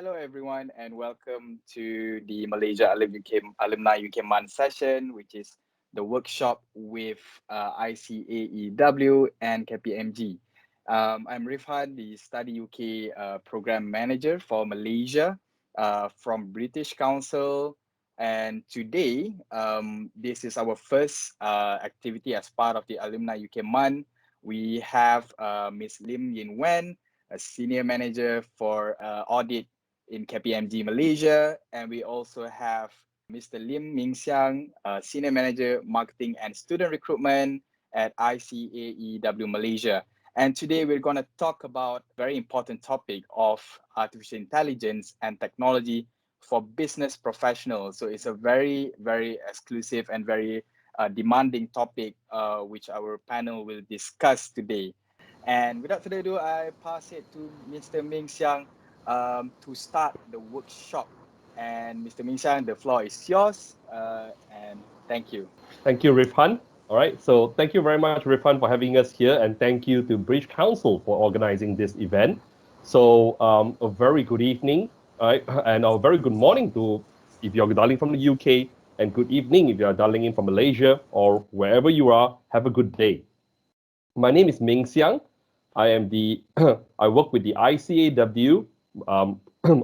Hello, everyone, and welcome to the Malaysia Alumni UK Month session, which is the workshop with ICAEW and KPMG. I'm Rifhan, the Study UK Program Manager for Malaysia from British Council. And today, this is our first activity as part of the Alumni UK Month. We have Ms. Yinmun, a Senior Manager for Audit in KPMG Malaysia, and we also have Mr. Lim Ming Xiang, Senior Manager Marketing and Student Recruitment at ICAEW Malaysia. And today we're going to talk about a very important topic of artificial intelligence and technology for business professionals. So it's a very, very exclusive and very demanding topic which our panel will discuss today. And without further ado, I pass it to Mr. Ming Xiang to start the workshop. And Mr. Ming Xiang, the floor is yours. And thank you. Thank you, Rifhan. All right, so thank you very much, Rifhan, for having us here, and thank you to British Council for organizing this event. So a very good evening, all right, and a very good morning to if you're dialing from the UK, and good evening if you're dialing in from Malaysia or wherever you are. Have a good day. My name is Ming Xiang. I am the I work with the ICAEW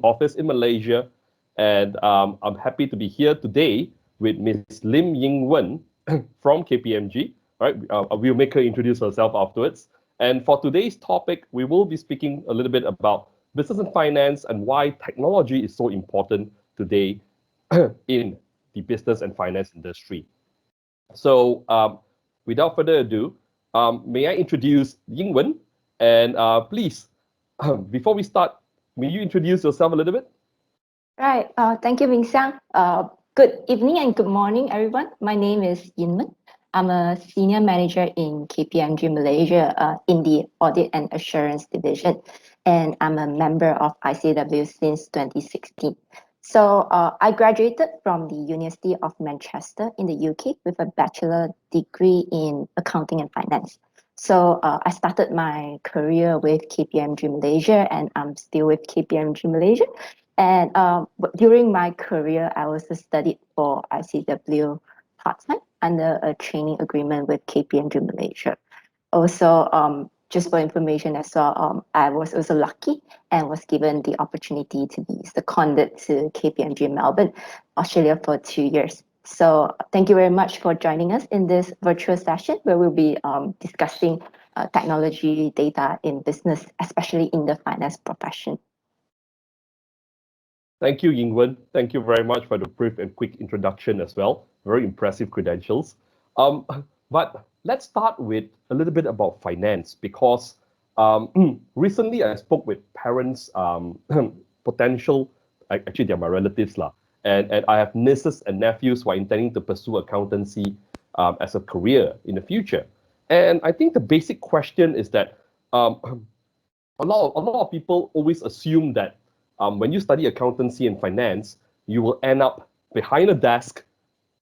office in Malaysia, and I'm happy to be here today with Ms. Lim Yinmun from KPMG. Right, we'll make her introduce herself afterwards. And for today's topic, we will be speaking a little bit about business and finance and why technology is so important today in the business and finance industry. So without further ado, may I introduce Yingwen? And please, before we start, may you introduce yourself a little bit? Right. Thank you, Ming Xiang. Good evening and good morning, everyone. My name is Yinmun. I'm a senior manager in KPMG Malaysia in the Audit and Assurance Division, and I'm a member of ICAEW since 2016. So I graduated from the University of Manchester in the UK with a bachelor degree in accounting and finance. So I started my career with KPMG Malaysia, and I'm still with KPMG Malaysia. And during my career, I also studied for ICAEW part-time under a training agreement with KPMG Malaysia. Also, just for information as well, I was also lucky and was given the opportunity to be seconded to KPMG Melbourne, Australia for 2 years. So thank you very much for joining us in this virtual session where we'll be discussing technology data in business, especially in the finance profession. Thank you, Yingwen. Thank you very much for the brief and quick introduction as well. Very impressive credentials. But let's start with a little bit about finance, because recently I spoke with parents, potential, actually they're my relatives, and I have nieces and nephews who are intending to pursue accountancy as a career in the future. And I think the basic question is that a lot of people always assume that when you study accountancy and finance, you will end up behind a desk,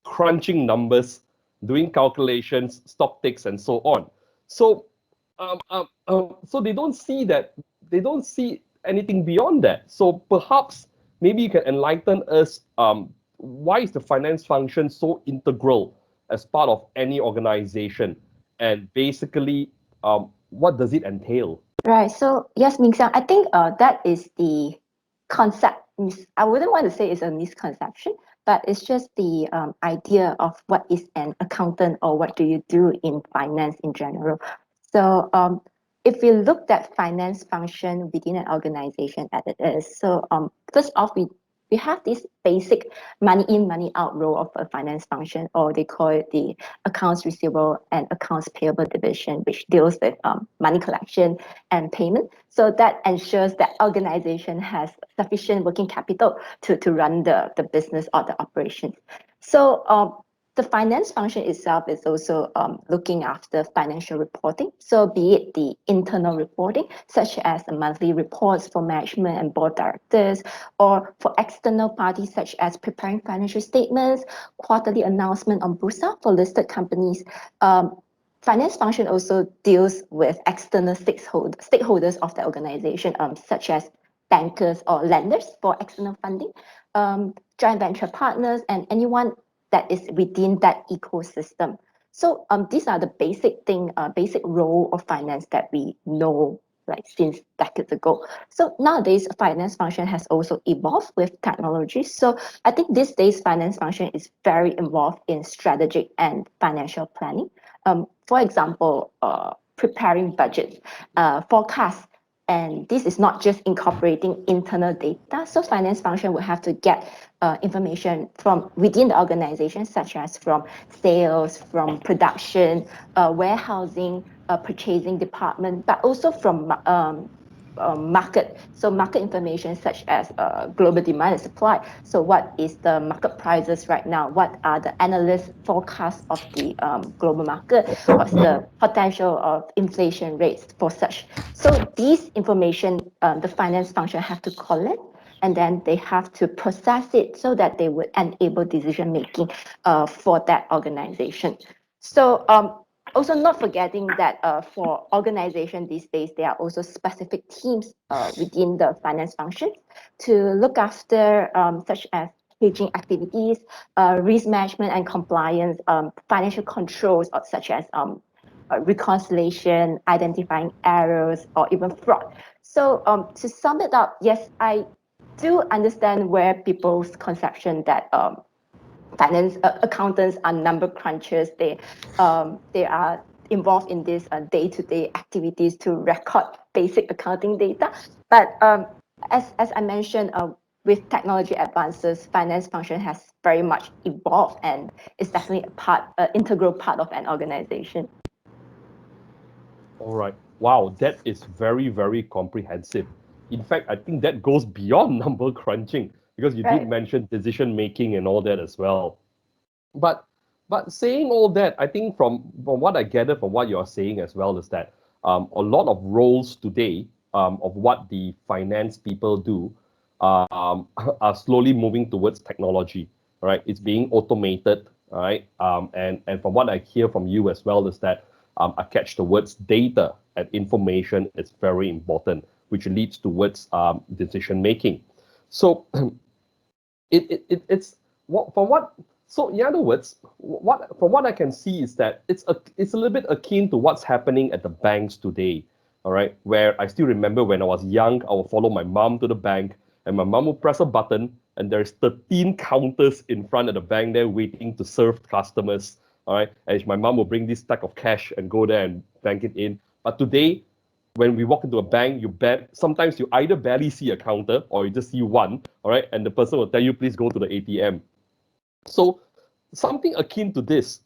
crunching numbers, doing calculations, stock ticks, and so on. So, so they don't see anything beyond that. So perhaps maybe you can enlighten us. Why is the finance function so integral as part of any organization, and basically, what does it entail? Right. So yes, Ming Xiang, I think that is the concept. I wouldn't want to say it's a misconception, but it's just the idea of what is an accountant or what do you do in finance in general. So if we looked at finance function within an organization as it is, so first off, we have this basic money in, money out role of a finance function, or they call it the accounts receivable and accounts payable division, which deals with money collection and payment. So that ensures that organization has sufficient working capital to run the business or the operations. So the finance function itself is also looking after financial reporting. So be it the internal reporting, such as the monthly reports for management and board directors, or for external parties, such as preparing financial statements, quarterly announcement on Bursa for listed companies. Finance function also deals with external stakeholders of the organization, such as bankers or lenders for external funding, joint venture partners, and anyone that is within that ecosystem. So these are the basic role of finance that we know like since decades ago. So nowadays, finance function has also evolved with technology. So I think these days, finance function is very involved in strategic and financial planning. For example, preparing budgets, forecasts, and this is not just incorporating internal data. So finance function will have to get information from within the organization, such as from sales, from production, warehousing, purchasing department, but also from market. So market information such as global demand and supply. So what is the market prices right now? What are the analyst forecasts of the global market? What's the potential of inflation rates for such? So these information, the finance function have to collect, and then they have to process it so that they would enable decision making for that organization. So also not forgetting that for organization these days, there are also specific teams within the finance function to look after such as hedging activities, risk management and compliance, financial controls such as reconciliation, identifying errors, or even fraud. So to sum it up, yes, I do understand where people's conception that finance accountants are number crunchers. They are involved in these day-to-day activities to record basic accounting data. But as I mentioned, with technology advances, finance function has very much evolved and is definitely integral part of an organization. All right. Wow, that is very, very comprehensive. In fact, I think that goes beyond number crunching because you did Right. mention decision making and all that as well. But but saying all that, I think from what I gather from what you're saying as well is that a lot of roles today of what the finance people do are slowly moving towards technology. Right, it's being automated. Right, and from what I hear from you as well is that I catch the words data and information is very important, which leads towards decision making. So it's what from what so in other words, what from what I can see is that it's a little bit akin to what's happening at the banks today. All right, where I still remember when I was young, I would follow my mom to the bank, and my mom would press a button, and there's 13 counters in front of the bank there waiting to serve customers. All right, and my mom will bring this stack of cash and go there and bank it in. But today, when we walk into a bank, sometimes you either barely see a counter or you just see one, all right, and the person will tell you, please go to the ATM. So something akin to this,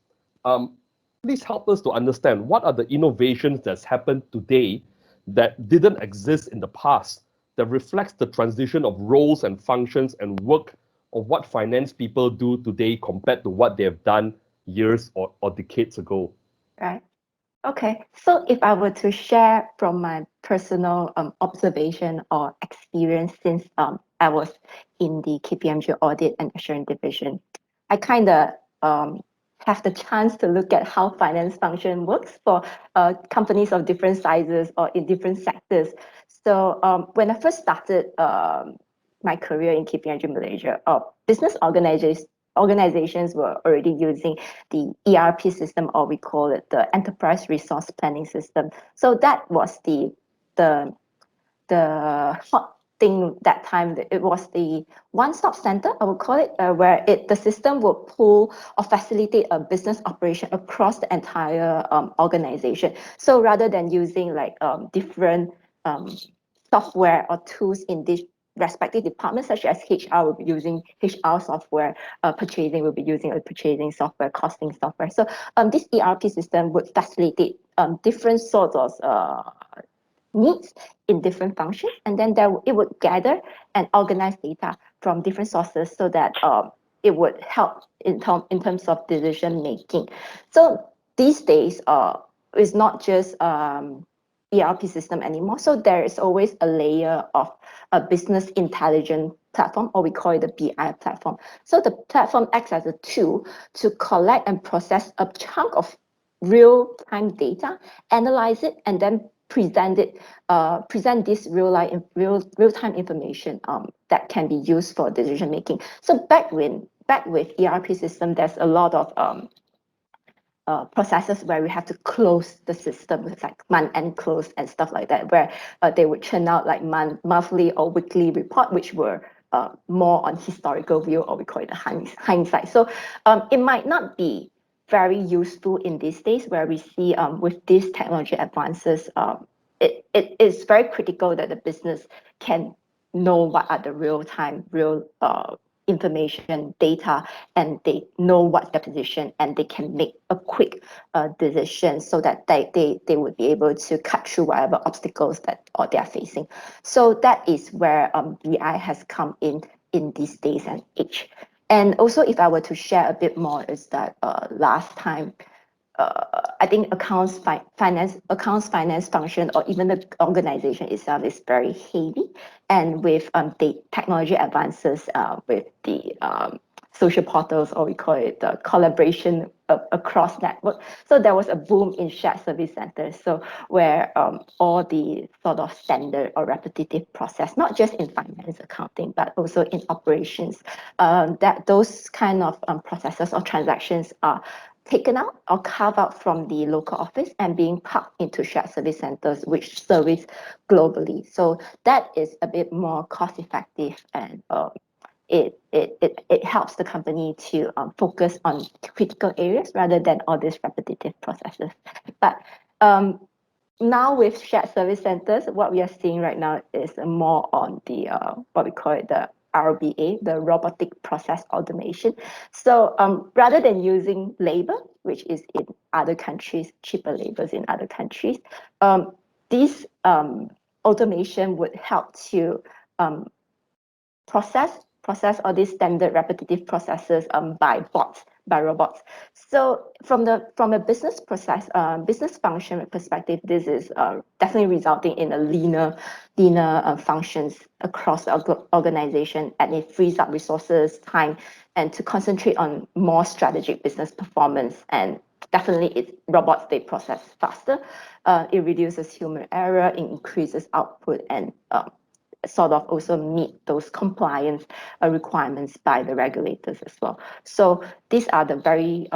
please help us to understand what are the innovations that's happened today that didn't exist in the past that reflects the transition of roles and functions and work of what finance people do today compared to what they have done years or decades ago. Right. Okay, so if I were to share from my personal observation or experience since I was in the KPMG Audit and Assurance Division, I kind of have the chance to look at how finance function works for companies of different sizes or in different sectors. So when I first started my career in KPMG Malaysia, business organizations were already using the ERP system, or we call it the Enterprise Resource Planning System. So that was the hot thing that time. It was the one-stop center, I would call it, where the system will pull or facilitate a business operation across the entire organization. So rather than using like different software or tools in this respective departments, such as HR will be using HR software, purchasing will be using a purchasing software, costing software. So this ERP system would facilitate different sorts of needs in different functions, and then it would gather and organize data from different sources so that it would help in terms of decision making. So these days, it's not just ERP system anymore. So there is always a layer of a business intelligence platform, or we call it the BI platform. So the platform acts as a tool to collect and process a chunk of real-time data, analyze it, and then present this real-time information that can be used for decision making. So back with ERP system, there's a lot of processes where we have to close the system with like month-end close and stuff like that, where they would churn out like monthly or weekly report, which were more on historical view, or we call it hindsight. So it might not be very useful in these days where we see with these technology advances, it is very critical that the business can know what are the real information data, and they know what's their position, and they can make a quick decision so that they would be able to cut through whatever obstacles that they are facing. So that is where BI has come in these days and age. And also, if I were to share a bit more, is that last time, I think accounts finance function, or even the organization itself, is very heavy. And with the technology advances, with the social portals, or we call it the collaboration across network. So there was a boom in shared service centers. So where all the sort of standard or repetitive process, not just in finance accounting, but also in operations, that those kind of processes or transactions are taken out or carved out from the local office and being parked into shared service centers, which service globally. So that is a bit more cost effective, and it helps the company to focus on critical areas rather than all these repetitive processes. But now with shared service centers, what we are seeing right now is more on the what we call it the RBA, the robotic process automation. So rather than using labor, which is in other countries, cheaper labors in other countries, this automation would help to process all these standard repetitive processes by robots. So from a business process, business function perspective, this is definitely resulting in a leaner functions across the organization, and it frees up resources, time, and to concentrate on more strategic business performance. And definitely, robots, they process faster. It reduces human error, it increases output, and sort of also meet those compliance requirements by the regulators as well. So these are the very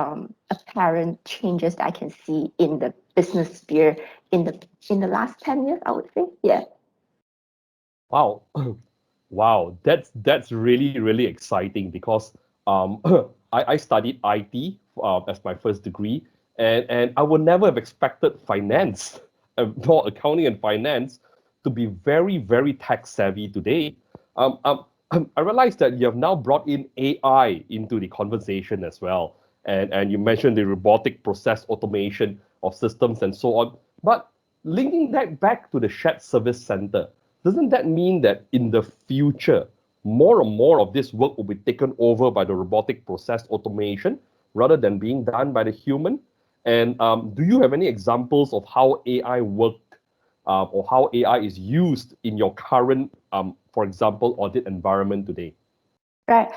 apparent changes that I can see in the business sphere in the last 10 years, I would say. Yeah. Wow. Wow, that's really exciting, because I studied IT as my first degree, and I would never have expected finance, nor accounting and finance, to be very tech savvy today. I realized that you have now brought in AI into the conversation as well, and you mentioned the robotic process automation of systems and so on. But linking that back to the shared service center, doesn't that mean that in the future, more and more of this work will be taken over by the robotic process automation rather than being done by the human? And do you have any examples of how AI worked, or how AI is used in your current, for example, audit environment today? Right.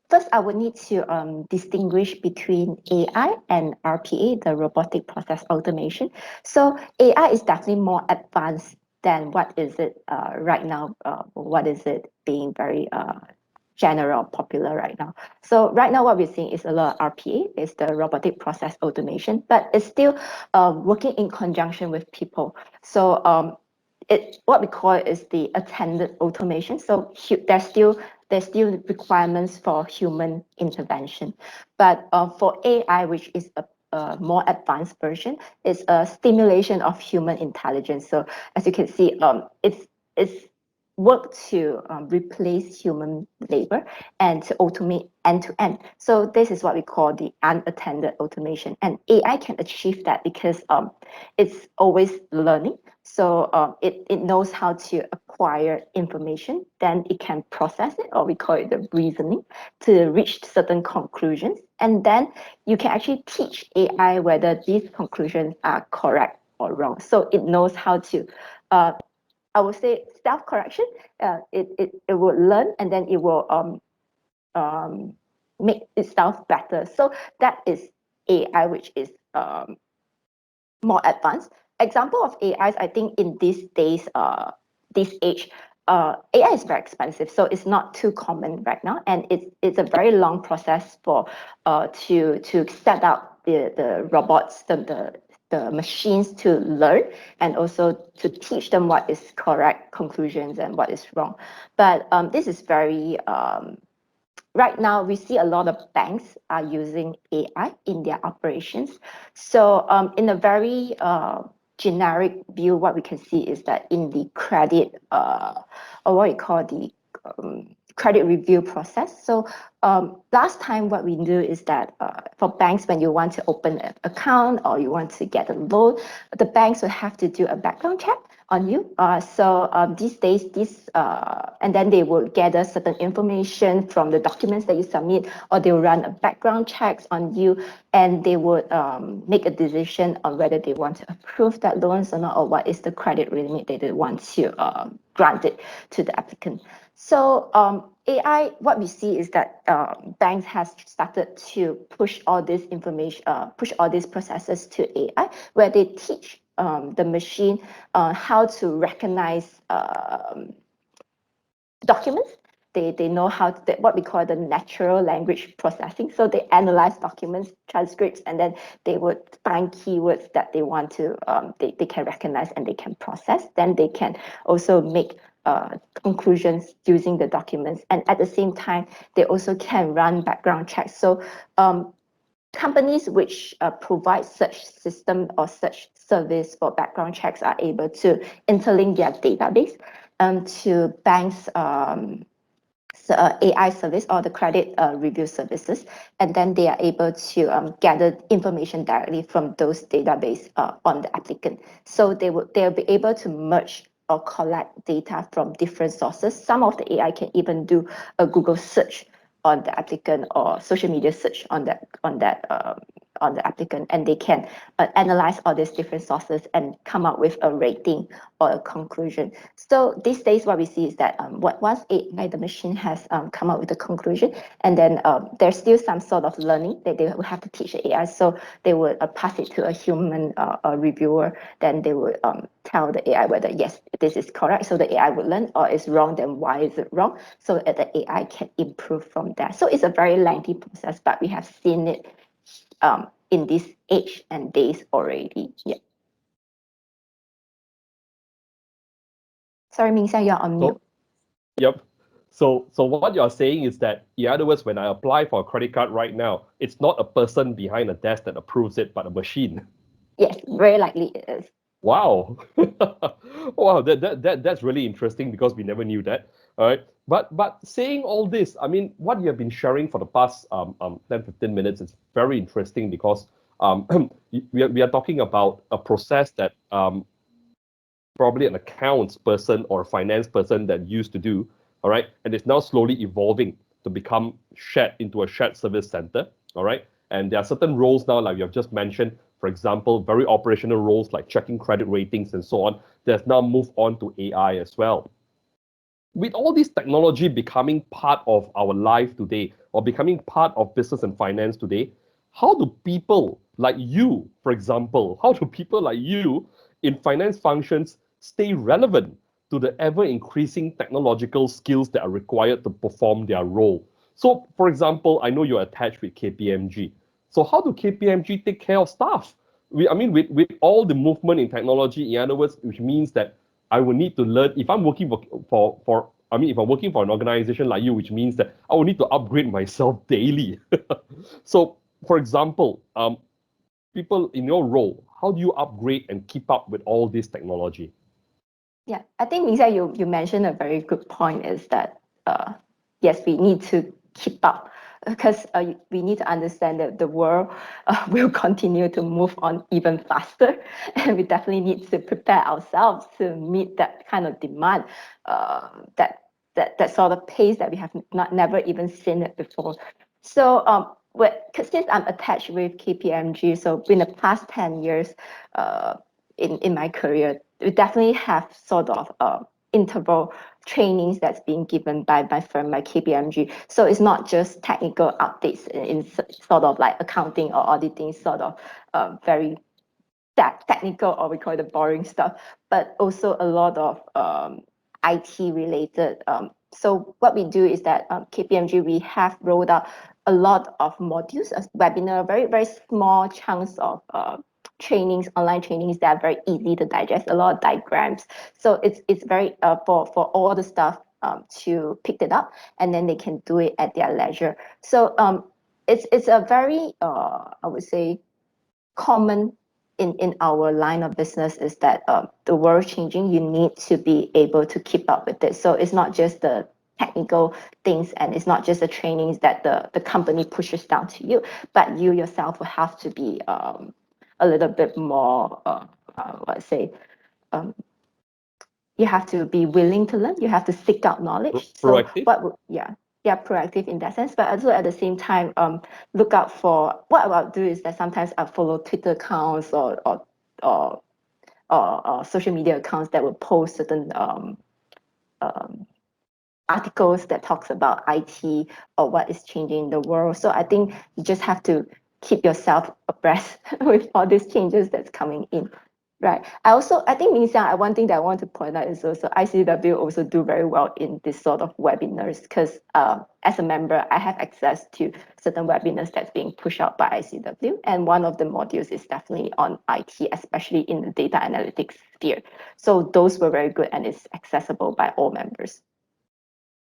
First, I would need to distinguish between AI and RPA, the robotic process automation. So AI is definitely more advanced than what is it right now. What is it being very general, popular right now? So right now, what we're seeing is a lot of RPA, is the robotic process automation, but it's still working in conjunction with people. So what we call it is the attended automation. So there's still requirements for human intervention, but for AI, which is a more advanced version, is a stimulation of human intelligence. So as you can see, it's work to replace human labor and to automate end to end. So this is what we call the unattended automation, and AI can achieve that because it's always learning. So it knows how to acquire information, then it can process it, or we call it the reasoning, to reach certain conclusions. And then you can actually teach AI whether these conclusions are correct or wrong. So it knows how to, I would say, self-correction. It will learn, and then it will make itself better. So that is AI, which is more advanced. example of AIs, I think in these days, this age, AI is very expensive, so it's not too common right now, and it's a very long process for to set up the robots, the machines to learn, and also to teach them what is correct conclusions and what is wrong. But this is very right now we see a lot of banks are using AI in their operations. So in a very generic view, what we can see is that in the credit, or what we call the credit review process. So last time what we do is that for banks, when you want to open an account or you want to get a loan, the banks will have to do a background check on you. These days, and then they will gather certain information from the documents that you submit, or they will run a background checks on you, and they would make a decision on whether they want to approve that loans or not, or what is the credit limit that they want to grant it to the applicant. So AI, what we see is that banks has started to push all this information, push all these processes to AI, where they teach the machine how to recognize documents. They know how to, what we call the natural language processing. So they analyze documents, transcripts, and then they would find keywords that they want to, they can recognize and they can process. Then they can also make conclusions using the documents. And at the same time, they also can run background checks. So companies which provide such system or such service for background checks are able to interlink their database to banks' AI service or the credit review services, and then they are able to gather information directly from those database on the applicant. So they'll be able to merge or collect data from different sources. Some of the AI can even do a Google search on the applicant or social media search on the applicant, and they can analyze all these different sources and come up with a rating or a conclusion. So these days, what we see is that once AI, the machine has come up with a conclusion, and then there's still some sort of learning that they will have to teach the AI. So they would pass it to a human reviewer. Then they would tell the AI whether yes, this is correct. So the AI would learn, or it's wrong, then why is it wrong? So that the AI can improve from that. So it's a very lengthy process, but we have seen it in this age and days already. Yeah. Sorry, Mingxiang, you're on mute. Yep. So what you're saying is that, in other words, when I apply for a credit card right now, it's not a person behind a desk that approves it, but a machine. Yes, very likely it is. Wow. Wow, that's really interesting because we never knew that. All right. But saying all this, I mean, what you have been sharing for the past 10, 15 minutes is very interesting because we are talking about a process that probably an accounts person or a finance person that used to do, all right, and it's now slowly evolving to become shared into a shared service center, all right, and there are certain roles now, like you have just mentioned, for example, very operational roles like checking credit ratings and so on, that's now moved on to AI as well. With all this technology becoming part of our life today, or becoming part of business and finance today, how do people like you, for example, how do people like you in finance functions stay relevant to the ever-increasing technological skills that are required to perform their role? So, for example, I know you're attached with KPMG. So how do KPMG take care of staff? I mean, with all the movement in technology, in other words, which means that I will need to learn, if I'm working if I'm working for an organization like you, which means that I will need to upgrade myself daily. So, for example, people in your role, how do you upgrade and keep up with all this technology? Yeah, I think Lisa, you mentioned a very good point is that yes, we need to keep up because we need to understand that the world will continue to move on even faster, and we definitely need to prepare ourselves to meet that kind of demand, that sort of pace that we have never even seen it before. So since I'm attached with KPMG, so in the past 10 years in my career, we definitely have sort of interval trainings that's being given by my firm, by KPMG. So it's not just technical updates in sort of like accounting or auditing, sort of very technical, or we call it the boring stuff, but also a lot of IT related. So what we do is that KPMG, we have rolled out a lot of modules, a webinar, very, very small chunks of trainings, online trainings that are very easy to digest, a lot of diagrams. So it's very for all the staff to pick it up, and then they can do it at their leisure. So it's a very I would say common in our line of business is that the world changing, you need to be able to keep up with it. So it's not just the technical things, and it's not just the trainings that the company pushes down to you, but you yourself will have to be a little bit more let's say you have to be willing to learn, you have to seek out knowledge. So Proactive. what would proactive in that sense, but also at the same time look out for what I'll do is that sometimes I follow Twitter accounts or social media accounts that will post certain articles that talks about IT or what is changing in the world. So I think you just have to keep yourself abreast with all these changes that's coming in. Right. I think Ming-Xiang, one thing that I want to point out is also ICAEW also do very well in this sort of webinars, because as a member, I have access to certain webinars that's being pushed out by ICAEW. And one of the modules is definitely on IT, especially in the data analytics sphere. So those were very good, and it's accessible by all members.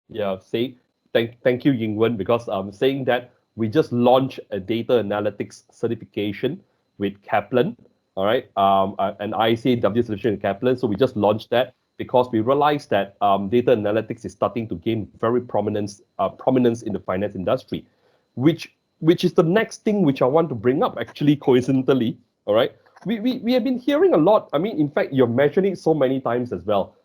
Yeah, thank you, Yinmun, because saying that we just launched a data analytics certification with Kaplan, all right, an ICAEW solution in Kaplan. So we just launched that because we realized that data analytics is starting to gain very prominence in the finance industry, which is the next thing which I want to bring up, actually, coincidentally, all right. We have been hearing a lot. I mean, in fact, you're mentioning it so many times as well.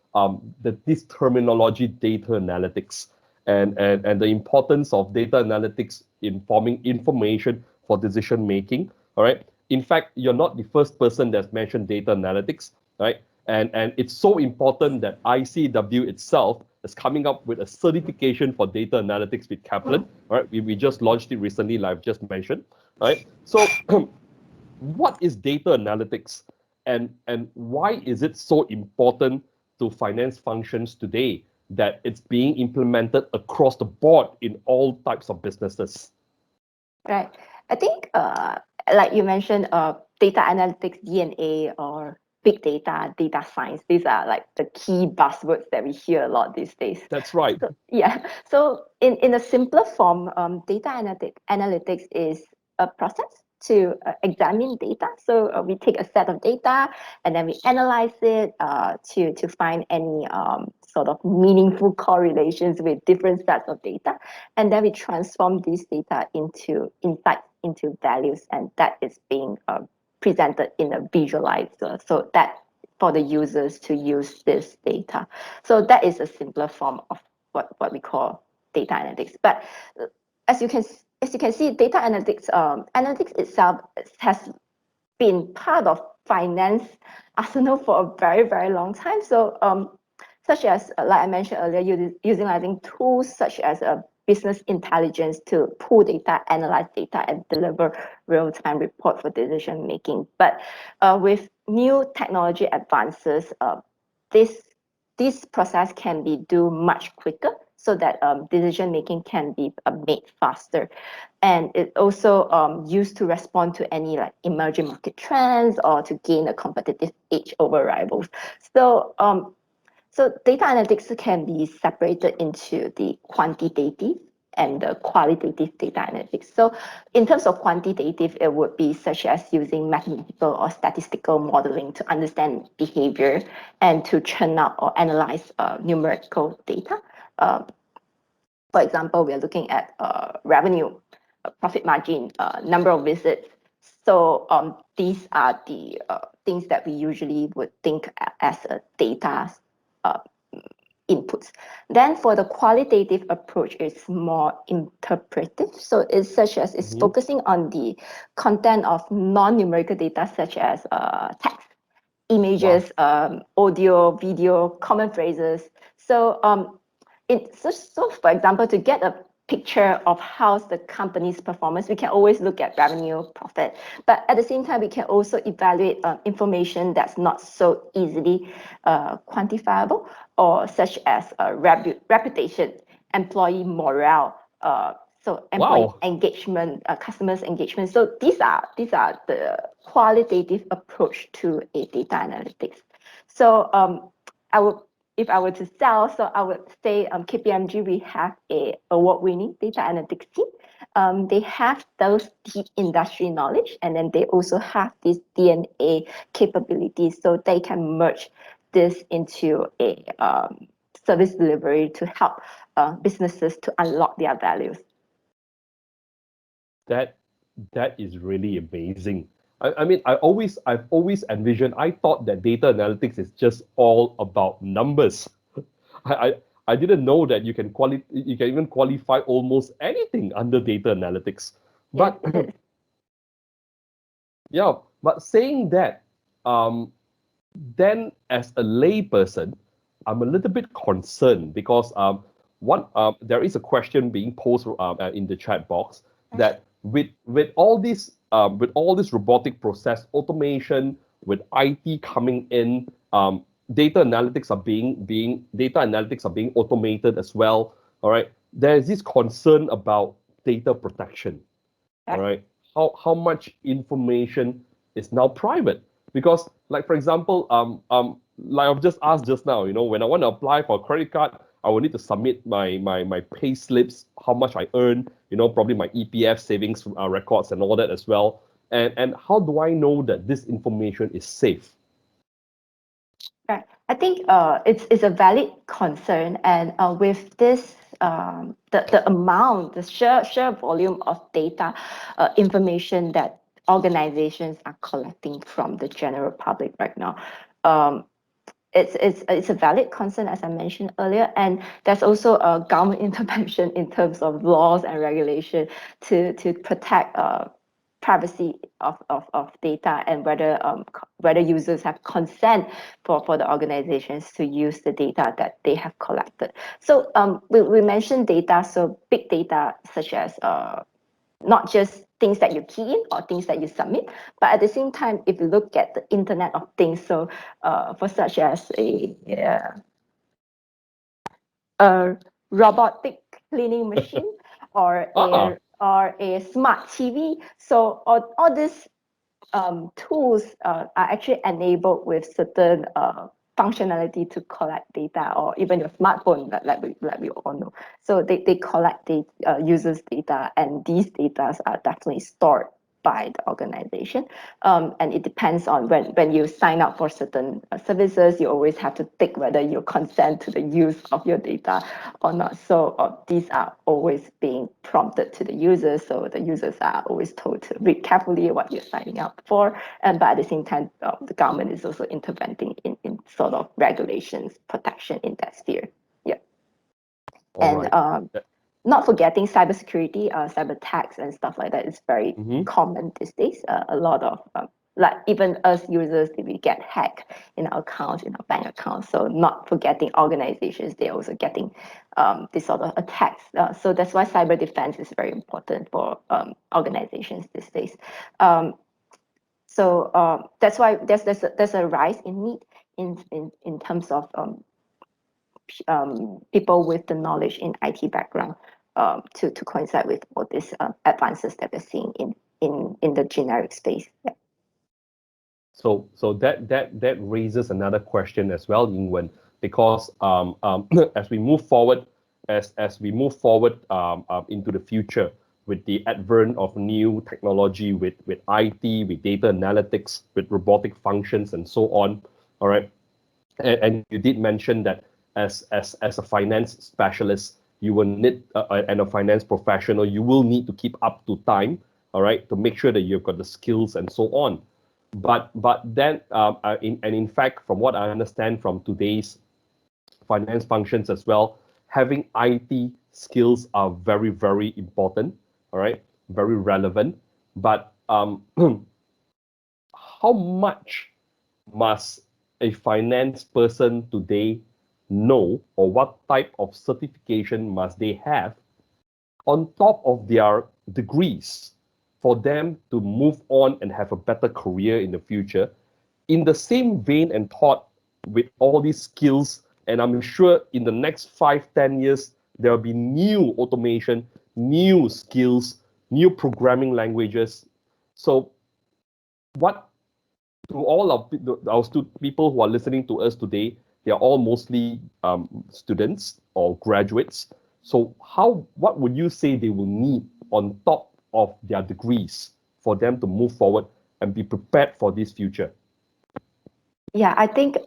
That this terminology, data analytics, and the importance of data analytics in forming information for decision making. All right. In fact, you're not the first person that's mentioned data analytics, right? And it's so important that ICAEW itself is coming up with a certification for data analytics with Kaplan. All right. We just launched it recently, like I've just mentioned. Right. So what is data analytics, and why is it so important to finance functions today that it's being implemented across the board in all types of businesses? Right. I think like you mentioned, data analytics, DNA, or big data, data science, these are like the key buzzwords that we hear a lot these days. That's right. So, yeah. So in a simpler form, data analytics is a process to examine data. So we take a set of data and then we analyze it to find any sort of meaningful correlations with different sets of data. And then we transform these data into insights, into values, and that is being presented in a visualizer, so that for the users to use this data. So that is a simpler form of what we call data analytics. But as you can see, data analytics analytics itself has been part of finance arsenal for a very, very long time. So such as like I mentioned earlier, utilizing tools such as business intelligence to pull data, analyze data, and deliver real-time report for decision making. But with new technology advances, this process can be do much quicker, so that decision making can be made faster, and it also used to respond to any like emerging market trends or to gain a competitive edge over rivals. So so data analytics can be separated into the quantitative and the qualitative data analytics. So in terms of quantitative, it would be such as using mathematical or statistical modeling to understand behavior and to churn out or analyze numerical data. For example, we are looking at revenue, profit margin, number of visits. So these are the things that we usually would think as a data inputs. Then for the qualitative approach, it's more interpretive. So it's such as it's focusing on the content of non-numerical data, such as text, images, audio, video, common phrases. So so for example, to get a picture of how's the company's performance. We can always look at revenue, profit, but at the same time, we can also evaluate information that's not so easily quantifiable, or such as reputation, employee morale, so employee Wow. engagement, customers engagement. So these are the qualitative approach to a data analytics. So if I were to sell, so I would say KPMG, we have a award-winning data analytics team. They have those deep industry knowledge, and then they also have this DNA capabilities, so they can merge this into a service delivery to help businesses to unlock their values. That is really amazing. I mean, I've always envisioned. I thought that data analytics is just all about numbers. I I, I didn't know that you can even qualify almost anything under data analytics. Yes, But it is. yeah, but saying that, um, then as a layperson, I'm a little bit concerned because there is a question being posed in the chat box that with all this robotic process automation, with IT coming in, data analytics are being automated as well. All right, there is this concern about data protection. All Right. right, how much information is now private? Because, like for example, like I've just asked just now, when I want to apply for a credit card, I will need to submit my pay slips, how much I earn, probably my EPF savings records and all that as well. And how do I know that this information is safe? Right. I think it's a valid concern, and with this the amount, the sheer volume of data information that organizations are collecting from the general public right now. Um, it's a valid concern, as I mentioned earlier, and there's also a government intervention in terms of laws and regulation to protect privacy of data, and whether users have consent for the organizations to use the data that they have collected. So we mentioned data, so big data such as not just things that you key in or things that you submit, but at the same time, if you look at the Internet of Things, so for such as a robotic cleaning machine, or Ah, a smart TV, so all these tools are actually enabled with certain functionality to collect data, or even your smartphone, like we all know. So they collect the users' data, and these data are definitely stored by the organization. And it depends on when you sign up for certain services, you always have to tick whether you consent to the use of your data or not. So these are always being prompted to the users. So the users are always told to read carefully what you're signing up for. But at the same time, the government is also intervening in sort of regulations, protection in that sphere. Yeah. all And right. not forgetting cybersecurity, cyber attacks and stuff like that is very Mm-hmm. common these days. A lot of like even us users, we get hacked in our accounts, in our bank accounts. So not forgetting organizations, they're also getting this sort of attacks. So that's why cyber defense is very important for organizations these days. So that's why there's a rise in need in terms of people with the knowledge in IT background to coincide with all these advances that we're seeing in the generic space. Yeah. So that raises another question as well, Yingwen, because as we move forward, as we move forward into the future with the advent of new technology, with IT, with data analytics, with robotic functions, and so on. All right, and you did mention that as a finance specialist, you will need and a finance professional, you will need to keep up to time. All right, to make sure that you've got the skills and so on. But then in fact, from what I understand from today's finance functions as well, having IT skills are very, very important. All right, very relevant. But how much must a finance person today know, or what type of certification must they have on top of their degrees for them to move on and have a better career in the future. In the same vein and thought with all these skills, and I'm sure in the next 5, 10 years, there will be new automation, new skills, new programming languages. So what to all of our people who are listening to us today, they are all mostly students or graduates. So what would you say they will need on top of their degrees for them to move forward and be prepared for this future? Yeah, I think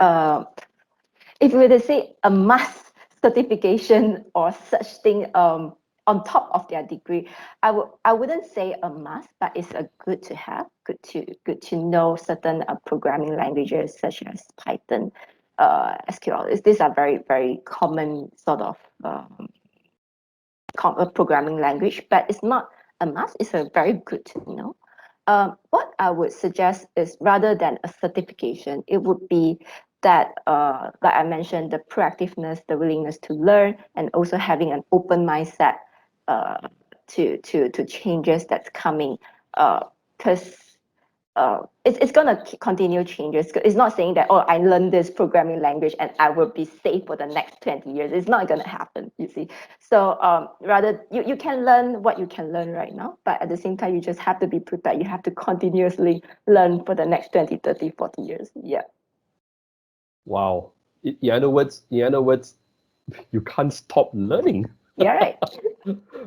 if we were to say a must certification or such thing on top of their degree, I wouldn't say a must, but it's a good to have, good to know certain programming languages such as Python, SQL. These are very very common sort of programming language, but it's not a must. It's a very good to know. What I would suggest is rather than a certification, it would be that, like I mentioned, the proactiveness, the willingness to learn, and also having an open mindset to changes that's coming. Because it's going to continue changes. It's not saying that, oh, I learned this programming language and I will be safe for the next 20 years. It's not going to happen, you see. So rather, you can learn what you can learn right now, but at the same time, you just have to be prepared. You have to continuously learn for the next 20, 30, 40 years. Yeah. Wow. In other words, you can't stop learning. Yeah, right.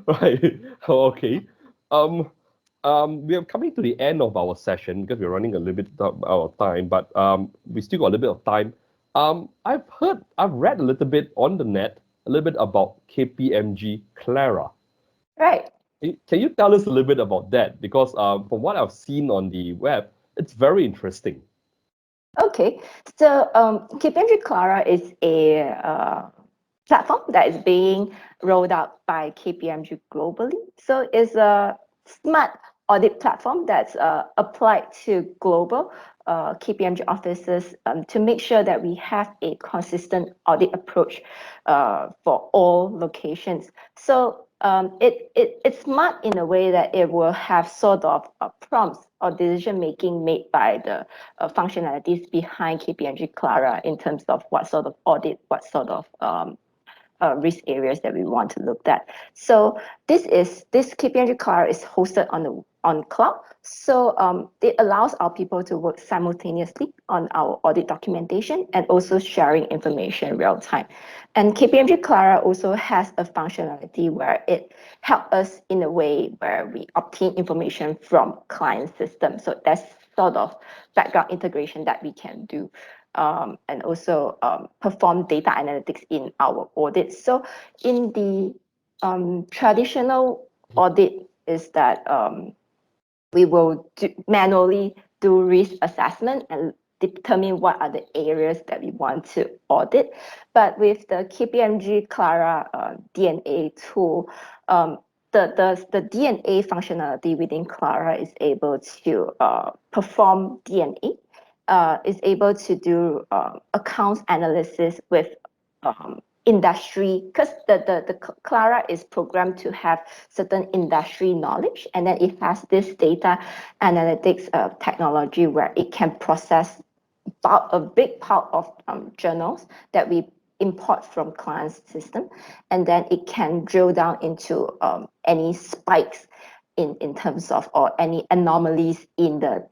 Right. Okay. We are coming to the end of our session because we're running a little bit out of time, but we still got a little bit of time. I've read a little bit on the net, a little bit about KPMG Clara. Right. Can you tell us a little bit about that? Because from what I've seen on the web, it's very interesting. Okay. So KPMG Clara is a platform that is being rolled out by KPMG globally. So it's a smart audit platform that's applied to global KPMG offices to make sure that we have a consistent audit approach for all locations. So it's smart in a way that it will have sort of prompts or decision making made by the functionalities behind KPMG Clara in terms of what sort of audit, what sort of risk areas that we want to look at. So this KPMG Clara is hosted on cloud. So it allows our people to work simultaneously on our audit documentation and also sharing information real time. And KPMG Clara also has a functionality where it helps us in a way where we obtain information from client systems. So that's sort of background integration that we can do. And also perform data analytics in our audits. So in the traditional audit is that we will manually do risk assessment and determine what are the areas that we want to audit. But with the KPMG Clara DNA tool, the DNA functionality within Clara is able to perform DNA, is able to do accounts analysis with industry, because the Clara is programmed to have certain industry knowledge, and then it has this data analytics technology where it can process about a big part of journals that we import from clients' system, and then it can drill down into any spikes in terms of or any anomalies in the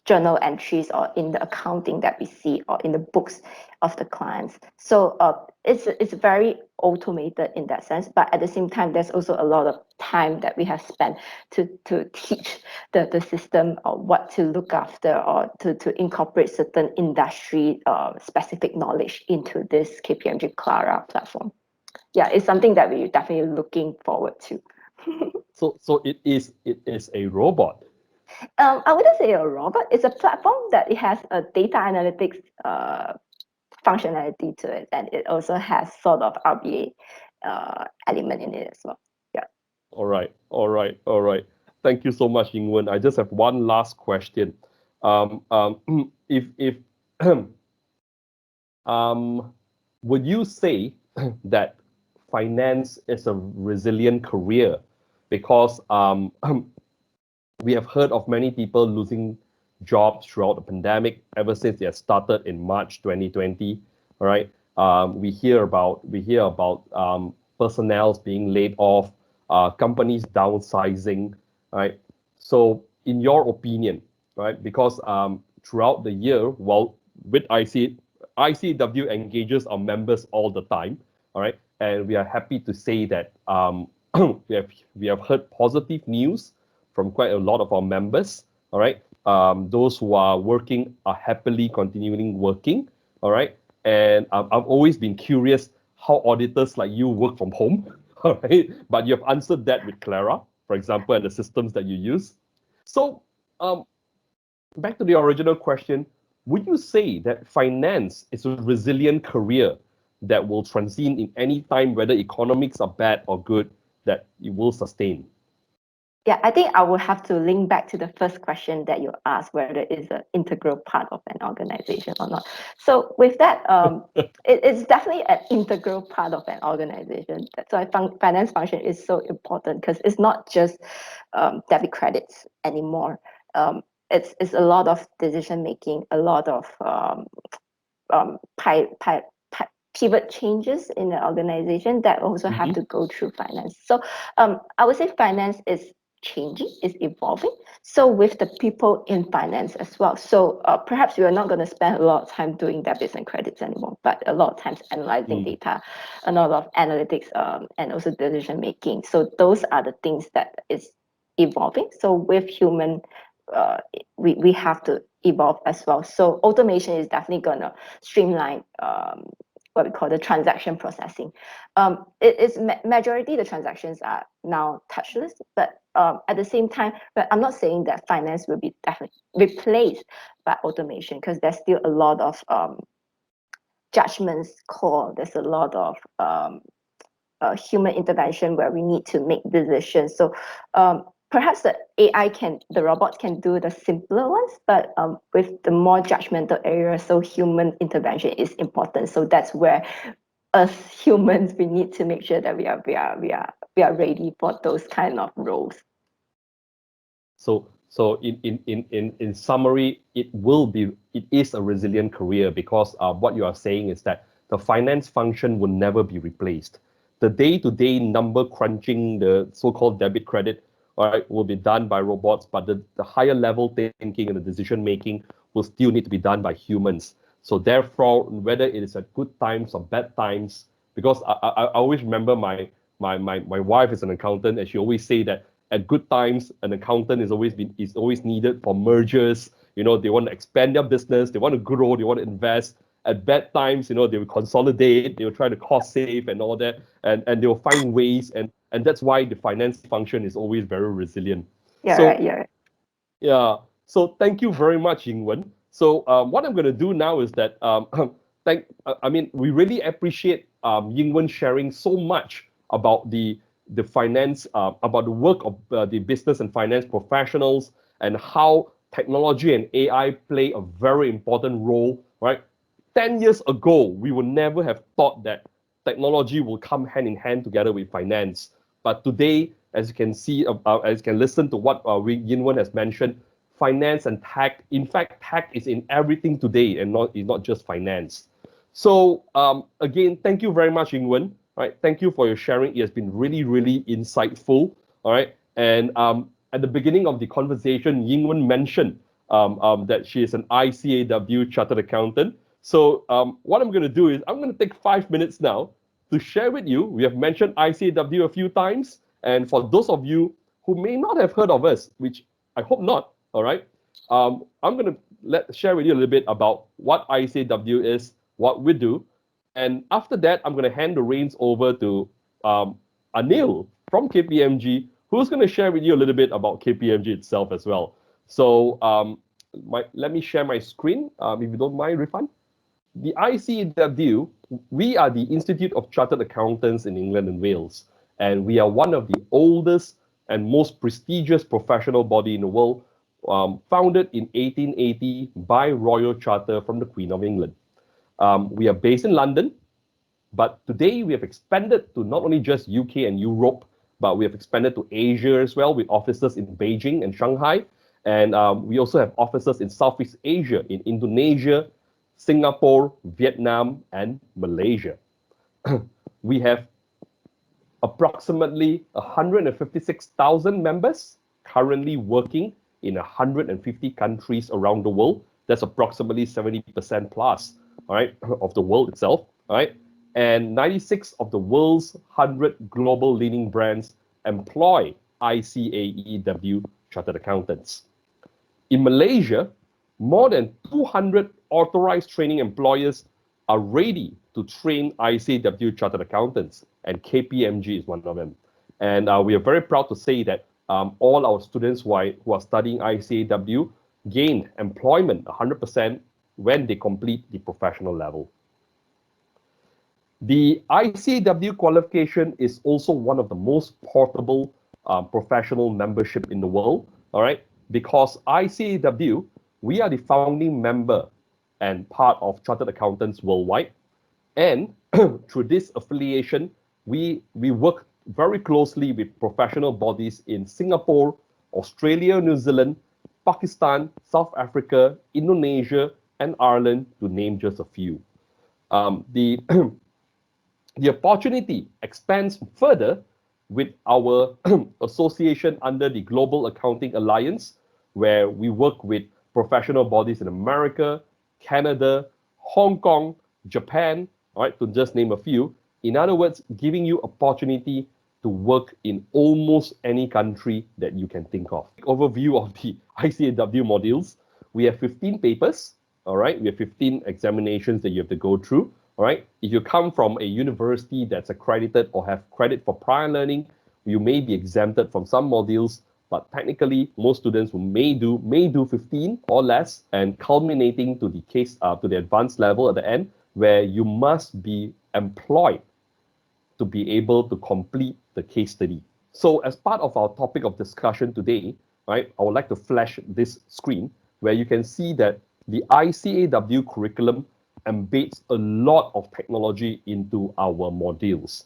journal entries or in the accounting that we see or in the books of the clients. So it's very automated in that sense, but at the same time, there's also a lot of time that we have spent to teach the system or what to look after or to incorporate certain industry specific knowledge into this KPMG Clara platform. Yeah, it's something that we're definitely looking forward to. So it is a robot. I wouldn't say a robot. It's a platform that it has a data analytics functionality to it, and it also has sort of RBA element in it as well. Yeah. All right. Thank you so much, Yinmun. I just have one last question. If would you say that finance is a resilient career because we have heard of many people losing jobs throughout the pandemic ever since it has started in March 2020. All right, we hear about personnel being laid off, companies downsizing. Right. So, in your opinion, right, because throughout the year, well, with ICAEW engages our members all the time. All right, and we are happy to say that we have heard positive news from quite a lot of our members. All right, those who are working are happily continuing working. All right, and I've always been curious how auditors like you work from home. All right, but you have answered that with Clara, for example, and the systems that you use. So, back to the original question, would you say that finance is a resilient career that will transcend in any time, whether economics are bad or good, that it will sustain? Yeah, I think I will have to link back to the first question that you asked, whether it's an integral part of an organization or not. So with that, it's definitely an integral part of an organization. That's why finance function is so important, because it's not just debit credits anymore. It's a lot of decision making, a lot of pivot changes in the organization that also have to go through finance. So I would say finance is changing, is evolving. So with the people in finance as well. So perhaps we are not going to spend a lot of time doing debits and credits anymore, but a lot of times analyzing data, a lot of analytics, and also decision making. So those are the things that is evolving. So with human, we have to evolve as well. So automation is definitely going to streamline what we call the transaction processing. It is majority of the transactions are now touchless, but at the same time, but I'm not saying that finance will be definitely replaced by automation, because there's still a lot of judgments call. There's a lot of human intervention where we need to make decisions. So perhaps the robots can do the simpler ones, but with the more judgmental areas, so human intervention is important. So that's where us humans, we need to make sure that we are ready for those kind of roles. So in summary, it is a resilient career because what you are saying is that the finance function will never be replaced. The day-to-day number crunching, the so-called debit credit, right, will be done by robots, but the higher level thinking and the decision making will still need to be done by humans. So therefore, whether it is at good times or bad times, because I always remember my wife is an accountant, and she always say that at good times, an accountant is always needed for mergers. You know, they want to expand their business, they want to grow, they want to invest. At bad times, you know, they will consolidate, they will try to cost save and all that, and they will find ways, and that's why the finance function is always very resilient. Yeah. Yeah. So thank you very much, Yinmun. So what I'm going to do now is that we really appreciate Yinmun sharing so much about the finance, about the work of the business and finance professionals, and how technology and AI play a very important role, right? 10 years ago, we would never have thought that technology will come hand in hand together with finance. But today, as you can see, as you can listen to what Yinwen has mentioned, finance and tech, in fact, tech is in everything today and not just finance. So again, thank you very much, Yinwen. Right, thank you for your sharing. It has been really, really insightful. All right, and at the beginning of the conversation, Yinwen mentioned that she is an ICAEW chartered accountant. So what I'm going to do is I'm going to take 5 minutes now to share with you. We have mentioned ICAEW a few times. And for those of you who may not have heard of us, which I hope not, all right, I'm going to share with you a little bit about what ICAEW is, what we do. And after that, I'm going to hand the reins over to Anil from KPMG, who's going to share with you a little bit about KPMG itself as well. So let me share my screen, if you don't mind, Rifan. The ICAEW, we are the Institute of Chartered Accountants in England and Wales, and we are one of the oldest and most prestigious professional body in the world, founded in 1880 by Royal Charter from the Queen of England. We are based in London, But today we have expanded to not only just UK and Europe, but we have expanded to Asia as well with offices in Beijing and Shanghai. And we also have offices in Southeast Asia, in Indonesia, Singapore, Vietnam, and Malaysia. We have approximately 156,000 members currently working in 150 countries around the world. That's approximately 70% plus, all right, of the world itself, all right? And 96 of the world's 100 global leading brands employ ICAEW chartered accountants. In Malaysia, more than 200 authorized training employers are ready to train ICAEW chartered accountants, and KPMG is one of them. And we are very proud to say that all our students who are studying ICAEW gain employment 100% when they complete the professional level. The ICAEW qualification is also one of the most portable professional membership in the world, all right? Because ICAEW, we are the founding member and part of Chartered Accountants Worldwide. And through this affiliation, we work very closely with professional bodies in Singapore, Australia, New Zealand, Pakistan, South Africa, Indonesia, and Ireland, to name just a few. The opportunity expands further with our association under the Global Accounting Alliance, where we work with professional bodies in America, Canada, Hong Kong, Japan, all right, to just name a few. In other words, giving you opportunity to work in almost any country that you can think of. Overview of the ICAEW modules. We have 15 papers, all right? We have 15 examinations that you have to go through, all right? If you come from a university that's accredited or have credit for prior learning, you may be exempted from some modules, but technically, most students who may do 15 or less, and culminating to the case to the advanced level at the end, where you must be employed to be able to complete the case study. So as part of our topic of discussion today, right, I would like to flash this screen where you can see that the ICAEW curriculum embeds a lot of technology into our modules.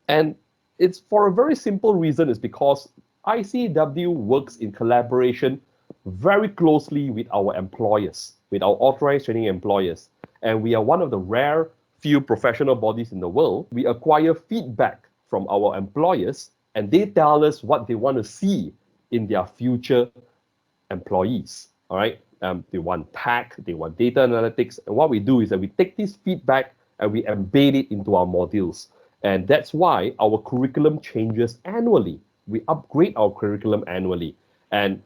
And it's for a very simple reason, is because ICAEW works in collaboration very closely with our employers, with our authorized training employers. And we are one of the rare few professional bodies in the world. We acquire feedback from our employers, and they tell us what they want to see in their future employees, all right? They want tech, they want data analytics. And what we do is that we take this feedback and we embed it into our modules. And that's why our curriculum changes annually. We upgrade our curriculum annually. And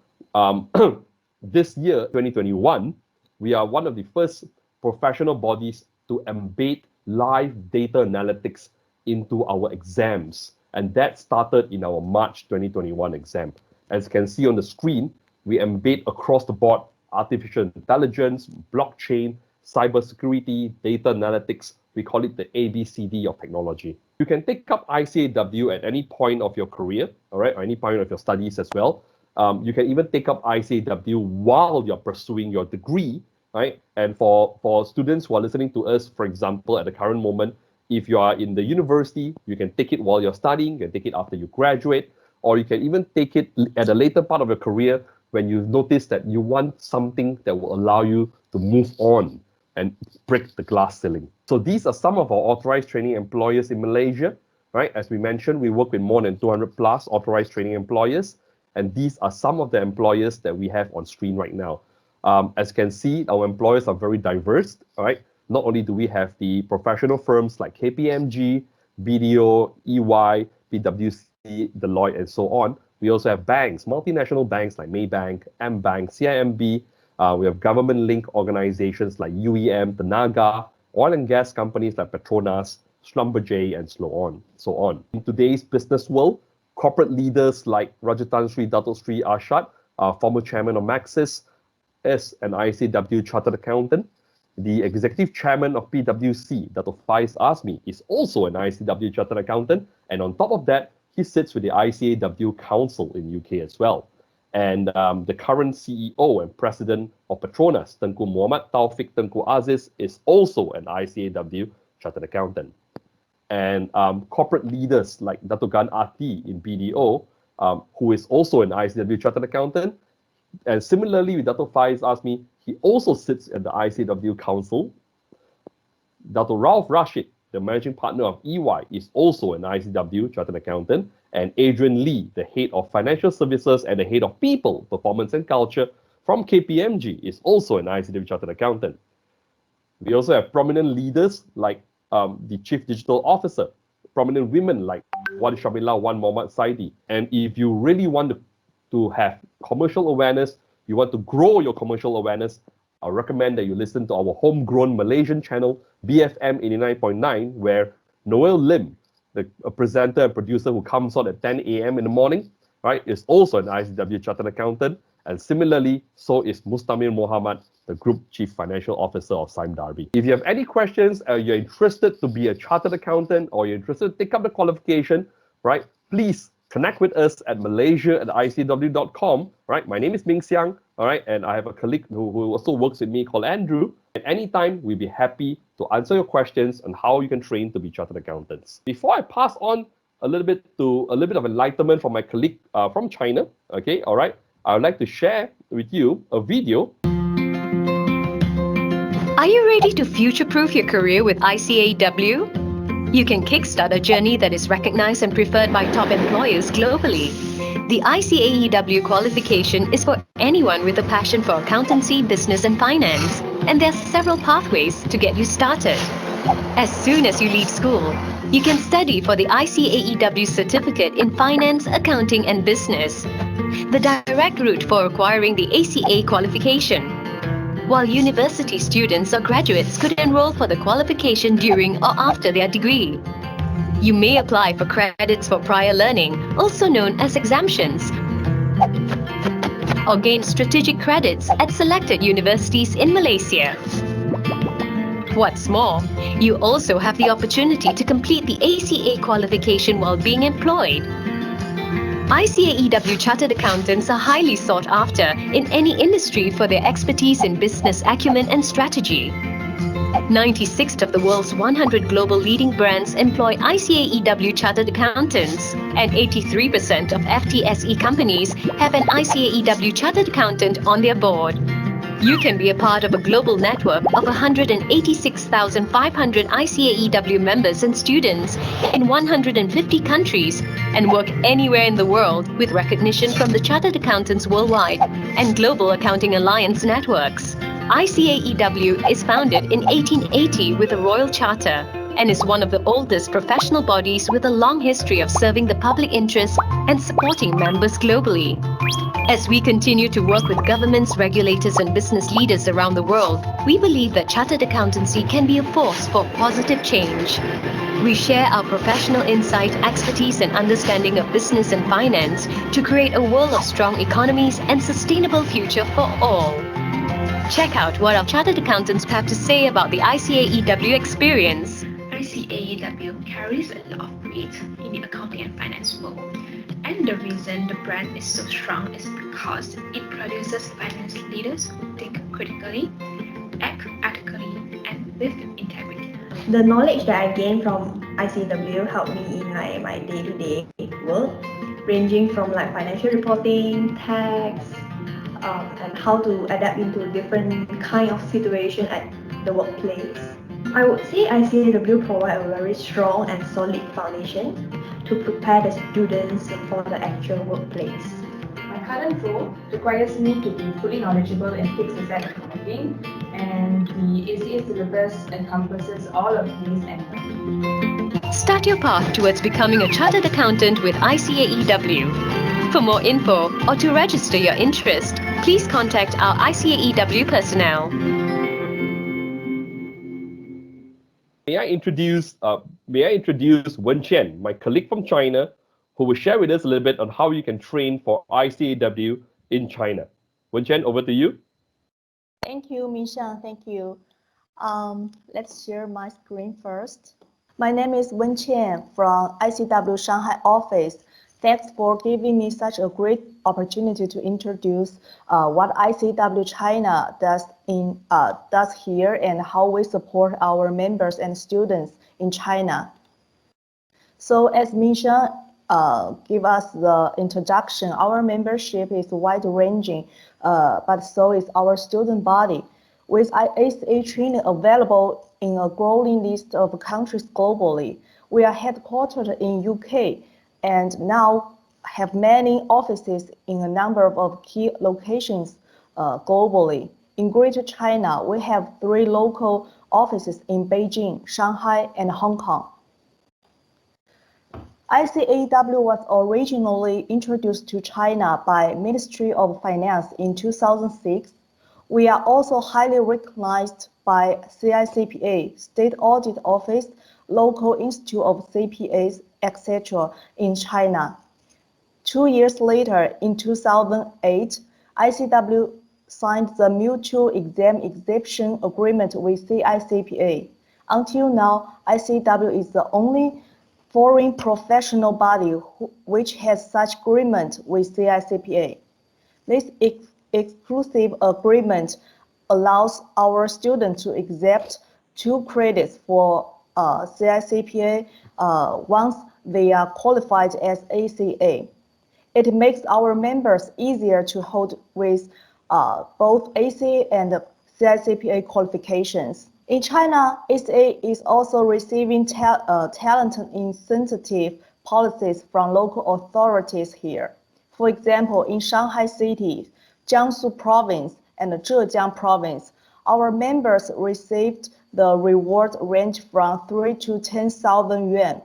this year, 2021, we are one of the first professional bodies to embed live data analytics into our exams. And that started in our March 2021 exam. As you can see on the screen, we embed across the board artificial intelligence, blockchain, cybersecurity, data analytics. We call it the ABCD of technology. You can take up ICAEW at any point of your career, all right, or any point of your studies as well. You can even take up ICAEW while you're pursuing your degree, right? And for students who are listening to us, for example, at the current moment, if you are in the university, you can take it while you're studying, you can take it after you graduate, or you can even take it at a later part of your career when you notice that you want something that will allow you to move on and break the glass ceiling. So these are some of our authorized training employers in Malaysia, right? As we mentioned, we work with more than 200 plus authorized training employers, and these are some of the employers that we have on screen right now. As you can see, our employers are very diverse, all right? Not only do we have the professional firms like KPMG, BDO, EY, PwC, Deloitte, and so on. We also have banks, multinational banks like Maybank, M-Bank, CIMB. We have government-linked organizations like UEM, Tenaga, oil and gas companies like Petronas, Schlumberger, and so on. In today's business world, corporate leaders like Rajatan Sri Dato Sri Arshad, former chairman of Maxis, is an ICAEW chartered accountant. The executive chairman of PwC, Dato Faiz Azmi, is also an ICAEW chartered accountant. And on top of that, he sits with the ICAEW Council in UK as well. And the current CEO and president of Petronas, Tengku Muhammad Taufik Tengku Aziz, is also an ICAEW chartered accountant. and corporate leaders like Dato Gan Ati in BDO, who is also an ICAEW Chartered Accountant. And similarly, with Dato Faiz Asmi, he also sits at the ICAEW Council. Dato Ralph Rashid, the managing partner of EY, is also an ICAEW Chartered Accountant. And Adrian Lee, the head of financial services and the head of people, performance and culture from KPMG, is also an ICAEW Chartered Accountant. We also have prominent leaders like the Chief Digital Officer, prominent women like Wan Shamila, Wan Mohammad Saidi. And if you really want to have commercial awareness, you want to grow your commercial awareness, I recommend that you listen to our homegrown Malaysian channel, BFM 89.9, where Noel Lim, a presenter and producer who comes on at 10 a.m. in the morning, right, is also an ICAEW Chartered Accountant. And similarly, so is Mustamir Mohamad, the Group Chief Financial Officer of Sime Darby. If you have any questions, you're interested to be a Chartered Accountant, or you're interested to take up the qualification, right, please connect with us at malaysia@icw.com, right? My name is Ming Xiang, all right? And I have a colleague who also works with me called Andrew. At any time, we'll be happy to answer your questions on how you can train to be Chartered Accountants. Before I pass on a little bit of enlightenment from my colleague from China, okay, all right? I would like to share with you a video. Are you ready to future-proof your career with ICAEW? You can kickstart a journey that is recognized and preferred by top employers globally. The ICAEW qualification is for anyone with a passion for accountancy, business and finance, and there are several pathways to get you started. As soon as you leave school, you can study for the ICAEW certificate in finance, accounting and business, the direct route for acquiring the ACA qualification. While university students or graduates could enroll for the qualification during or after their degree. You may apply for credits for prior learning, also known as exemptions, or gain strategic credits at selected universities in Malaysia. What's more, you also have the opportunity to complete the ACA qualification while being employed. ICAEW Chartered Accountants are highly sought after in any industry for their expertise in business acumen and strategy. 96 of the world's 100 global leading brands employ ICAEW Chartered Accountants, and 83% of FTSE companies have an ICAEW Chartered Accountant on their board. You can be a part of a global network of 186,500 ICAEW members and students in 150 countries and work anywhere in the world with recognition from the Chartered Accountants Worldwide and Global Accounting Alliance networks. ICAEW is founded in 1880 with a royal charter and is one of the oldest professional bodies with a long history of serving the public interest and supporting members globally. As we continue to work with governments, regulators and business leaders around the world, we believe that chartered accountancy can be a force for positive change. We share our professional insight, expertise and understanding of business and finance to create a world of strong economies and sustainable future for all. Check out what our chartered accountants have to say about the ICAEW experience. ICAEW carries a lot of weight in the accounting and finance world. And the reason the brand is so strong is because it produces finance leaders who think critically, act ethically, and with integrity. The knowledge that I gained from ICAEW helped me in my day-to-day work, ranging from financial reporting, tax, and how to adapt into different kind of situation at the workplace. I would say ICAEW provides a very strong and solid foundation to prepare the students for the actual workplace. My current role requires me to be fully knowledgeable in fixed asset accounting, and the ACA syllabus encompasses all of these and Start your path towards becoming a chartered accountant with ICAEW. For more info or to register your interest, please contact our ICAEW personnel. May I introduce Wen Chen, my colleague from China, who will share with us a little bit on how you can train for ICAEW in China. Wen Chen, over to you. Thank you, Misha. Thank you. Let's share my screen first. My name is Wen Chen from ICAEW Shanghai office. Thanks for giving me such a great opportunity to introduce what ICAEW China does here and how we support our members and students in China. So as Misha give us the introduction, our membership is wide-ranging, but so is our student body. With ACA training available in a growing list of countries globally, we are headquartered in UK and now have many offices in a number of key locations globally. In Greater China, we have 3 local offices in Beijing, Shanghai, and Hong Kong. ICAEW was originally introduced to China by Ministry of Finance in 2006. We are also highly recognized by CICPA, State Audit Office, local Institute of CPAs, etc. in China. 2 years later, in 2008, ICAEW signed the Mutual Exam Exemption Agreement with CICPA. Until now, ICAEW is the only foreign professional body which has such agreement with CICPA. This exclusive agreement allows our students to accept 2 credits for CICPA once they are qualified as ACA. It makes our members easier to hold with both ACA and CICPA qualifications. In China, ACA is also receiving talent incentive policies from local authorities here. For example, in Shanghai City, Jiangsu Province, and Zhejiang Province, our members received the reward range from 3 to 10,000 yuan.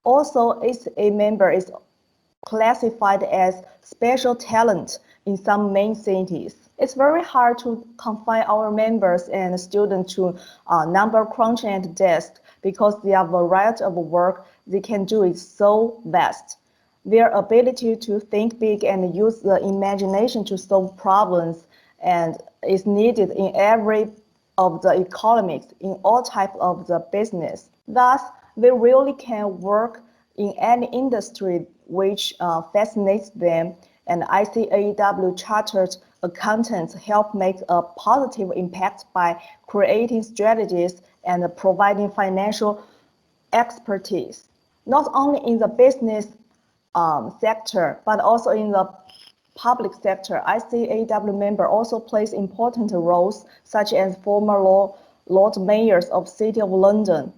Also, ACA member is classified as special talent in some main cities. It's very hard to confine our members and students to number crunching at desk because their variety of work they can do is so vast. Their ability to think big and use the imagination to solve problems and is needed in every of the economics in all types of the business. Thus, they really can work in any industry which fascinates them, and ICAEW chartered accountants help make a positive impact by creating strategies and providing financial expertise, not only in the business sector, but also in the public sector. ICAEW member also plays important roles, such as former Lord Mayors of City of London,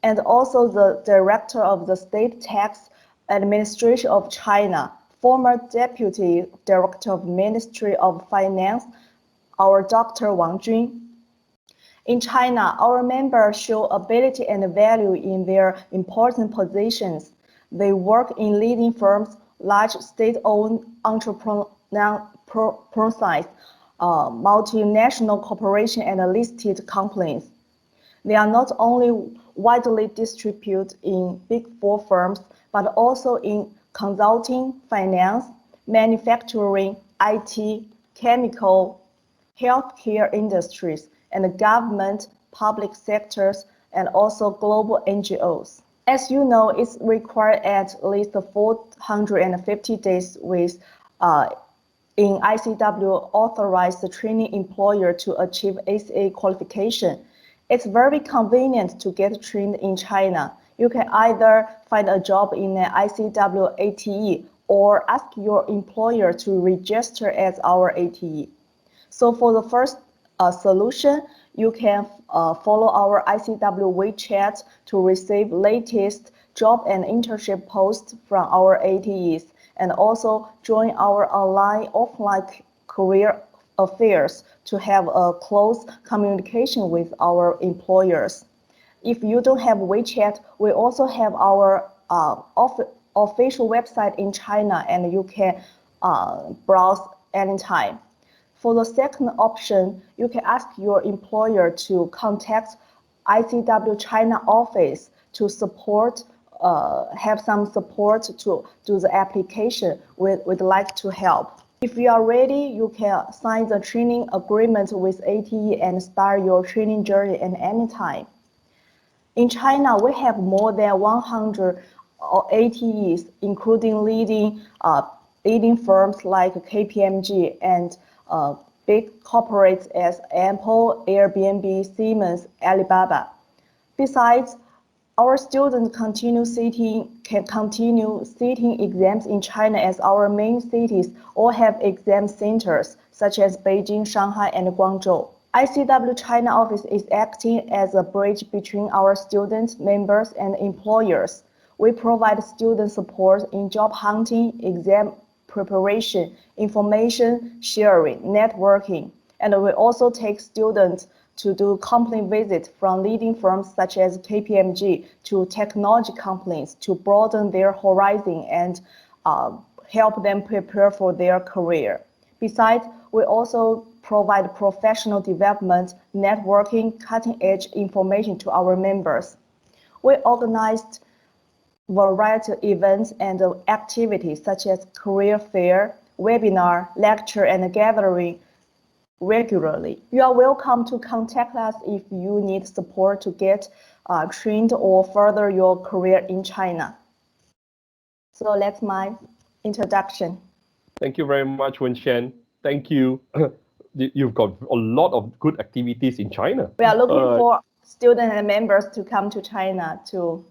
and also the Director of the State Tax Administration of China, former Deputy Director of Ministry of Finance, our Dr. Wang Jun. In China, our members show ability and value in their important positions. They work in leading firms, large state-owned enterprises, multinational corporations, and listed companies. They are not only widely distributed in Big Four firms, but also in consulting, finance, manufacturing, IT, chemical, healthcare industries, and government, public sectors, and also global NGOs. As you know, it's required at least 450 days with in ICAEW authorized training employer to achieve ACA qualification. It's very convenient to get trained in China. You can either find a job in an ICAEW ATE or ask your employer to register as our ATE. So for the first solution, you can follow our ICAEW WeChat to receive latest job and internship posts from our ATEs, and also join our online offline career affairs to have a close communication with our employers. If you don't have WeChat, we also have our official website in China, and you can browse anytime. For the second option, you can ask your employer to contact ICAEW China office to support, have some support to do the application. We'd like to help. If you are ready, you can sign the training agreement with ATE and start your training journey at any time. In China, we have more than 100 ATEs, including leading firms like KPMG and big corporates as Apple, Airbnb, Siemens, Alibaba. Besides, Our students can continue sitting exams in China as our main cities all have exam centers such as Beijing, Shanghai, and Guangzhou. ICAEW China office is acting as a bridge between our students, members, and employers. We provide student support in job hunting, exam preparation, information sharing, networking, and we also take students to do company visits from leading firms such as KPMG to technology companies to broaden their horizon and help them prepare for their career. Besides, we also provide professional development, networking, cutting-edge information to our members. We organized variety of events and activities such as career fair, webinar, lecture, and gathering regularly. You are welcome to contact us if you need support to get trained or further your career in China. So that's my introduction. Thank you very much, Wen-Shen. Thank you. You've got a lot of good activities in China. We are looking for students and members to come to China to,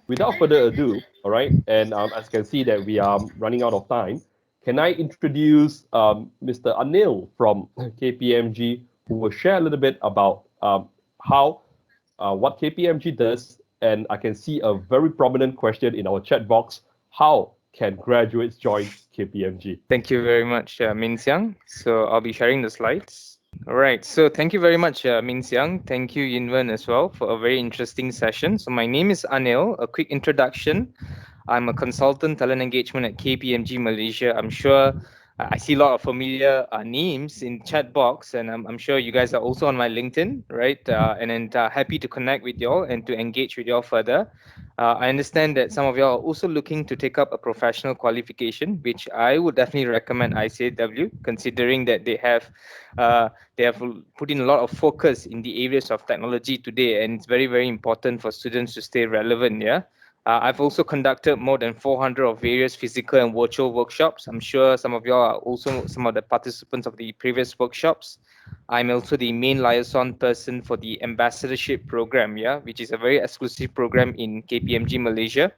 Without further ado, all right, and as you can see that we are running out of time, can I introduce Mr. Anil from KPMG, who will share a little bit about what KPMG does, and I can see a very prominent question in our chat box: how can graduates join KPMG? Thank you very much, Min Xiang. So I'll be sharing the slides. All right, so thank you very much, Min Xiang. Thank you, Yinmun, as well, for a very interesting session. So my name is Anil. A quick introduction. I'm a consultant talent engagement at KPMG Malaysia. I'm sure I see a lot of familiar names in chat box, and I'm sure you guys are also on my LinkedIn, right? And happy to connect with y'all and to engage with y'all further. I understand that some of y'all are also looking to take up a professional qualification, which I would definitely recommend ICAEW, considering that they have put in a lot of focus in the areas of technology today, and it's very, very important for students to stay relevant. Yeah. I've also conducted more than 400 of various physical and virtual workshops. I'm sure some of y'all are also some of the participants of the previous workshops. I'm also the main liaison person for the ambassadorship program, which is a very exclusive program in KPMG Malaysia.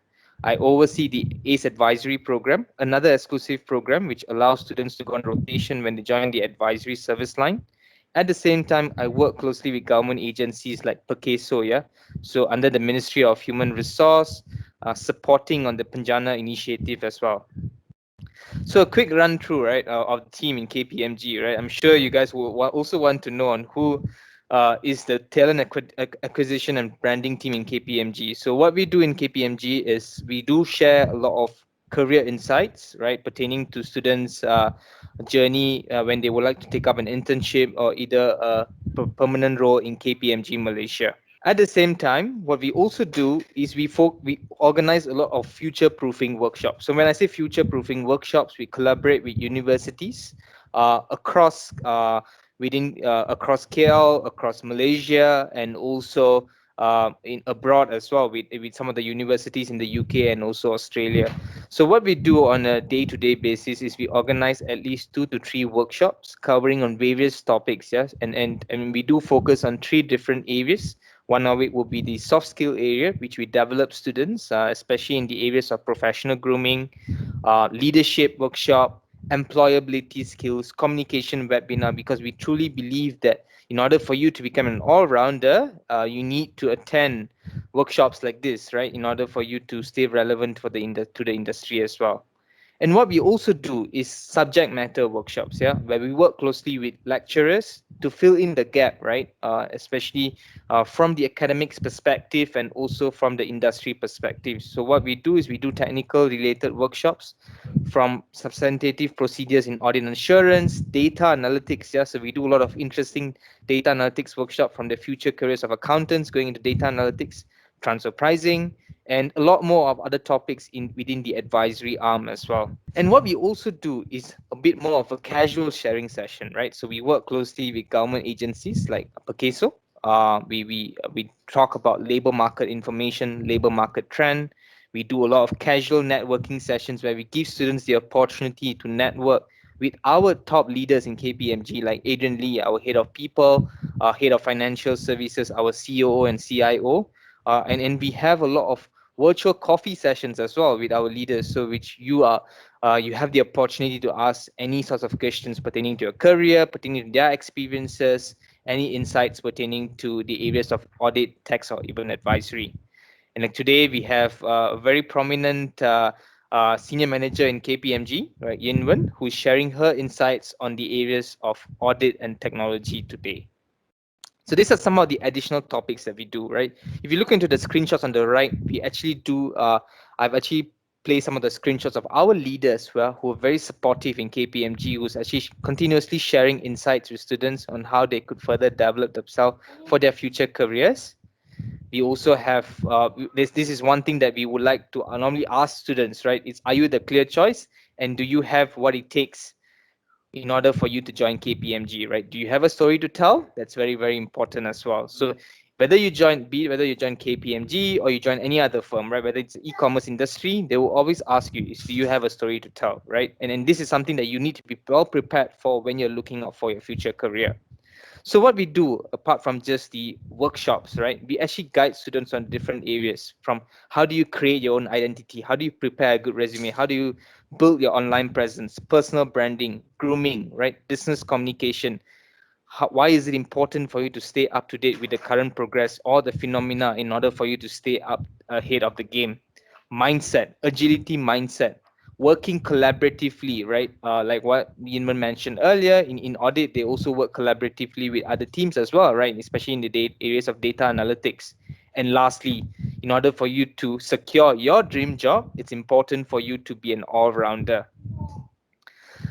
I oversee the ACE advisory program, another exclusive program which allows students to go on rotation when they join the advisory service line. At the same time, I work closely with government agencies like PERCESO, so under the Ministry of Human Resource, supporting on the Penjana initiative as well. So a quick run through, right, of the team in KPMG, right? I'm sure you guys will also want to know on who is the talent acquisition and branding team in KPMG. So what we do in KPMG is we do share a lot of career insights, right, pertaining to students' journey when they would like to take up an internship or either a permanent role in KPMG Malaysia. At the same time, what we also do is we organize a lot of future-proofing workshops. So when I say future-proofing workshops, we collaborate with universities across across KL, across Malaysia, and also abroad as well with some of the universities in the UK and also Australia. So what we do on a day-to-day basis is we organize at least 2 to 3 workshops covering on various topics, yes, and we do focus on 3 different areas. One of it will be the soft skill area, which we develop students, especially in the areas of professional grooming, leadership workshop, employability skills, communication webinar, because we truly believe that in order for you to become an all-rounder, you need to attend workshops like this, right? In order for you to stay relevant for to the industry as well. And what we also do is subject matter workshops, where we work closely with lecturers to fill in the gap, right? Especially from the academics perspective and also from the industry perspective. So what we do is we do technical related workshops from substantive procedures in audit and assurance, data analytics. So we do a lot of interesting data analytics workshop from the future careers of accountants going into data analytics, transfer pricing, and a lot more of other topics within the advisory arm as well. And what we also do is a bit more of a casual sharing session, right? So we work closely with government agencies like PERCESO. We talk about labor market information, labor market trend. We do a lot of casual networking sessions where we give students the opportunity to network with our top leaders in KPMG, like Adrian Lee, our head of people, our head of financial services, our COO and CIO. and we have a lot of virtual coffee sessions as well with our leaders, so which you have the opportunity to ask any sorts of questions pertaining to your career, pertaining to their experiences, any insights pertaining to the areas of audit, tax, or even advisory. And like today, we have a very prominent senior manager in KPMG, right, Yinmun, who is sharing her insights on the areas of audit and technology today. So these are some of the additional topics that we do, right? If you look into the screenshots on the right, we actually do, I've actually placed some of the screenshots of our leaders who are very supportive in KPMG, who's actually continuously sharing insights with students on how they could further develop themselves for their future careers. We also have, this is one thing that we would like to normally ask students, right? It's, are you the clear choice? And do you have what it takes in order for you to join KPMG, right? Do you have a story to tell? That's very, very important as well. So whether you join KPMG or you join any other firm, right? Whether it's e-commerce industry, they will always ask you, do you have a story to tell, right? And this is something that you need to be well prepared for when you're looking out for your future career. So what we do, apart from just the workshops, right? We actually guide students on different areas, from how do you create your own identity? How do you prepare a good resume? How do you build your online presence, personal branding, grooming, right? Business communication. Why is it important for you to stay up to date with the current progress or the phenomena in order for you to stay up ahead of the game? Mindset, agility mindset, working collaboratively, right? Like what Yinmun mentioned earlier, in audit, they also work collaboratively with other teams as well, right? Especially in the areas of data analytics. And lastly, in order for you to secure your dream job, it's important for you to be an all-rounder.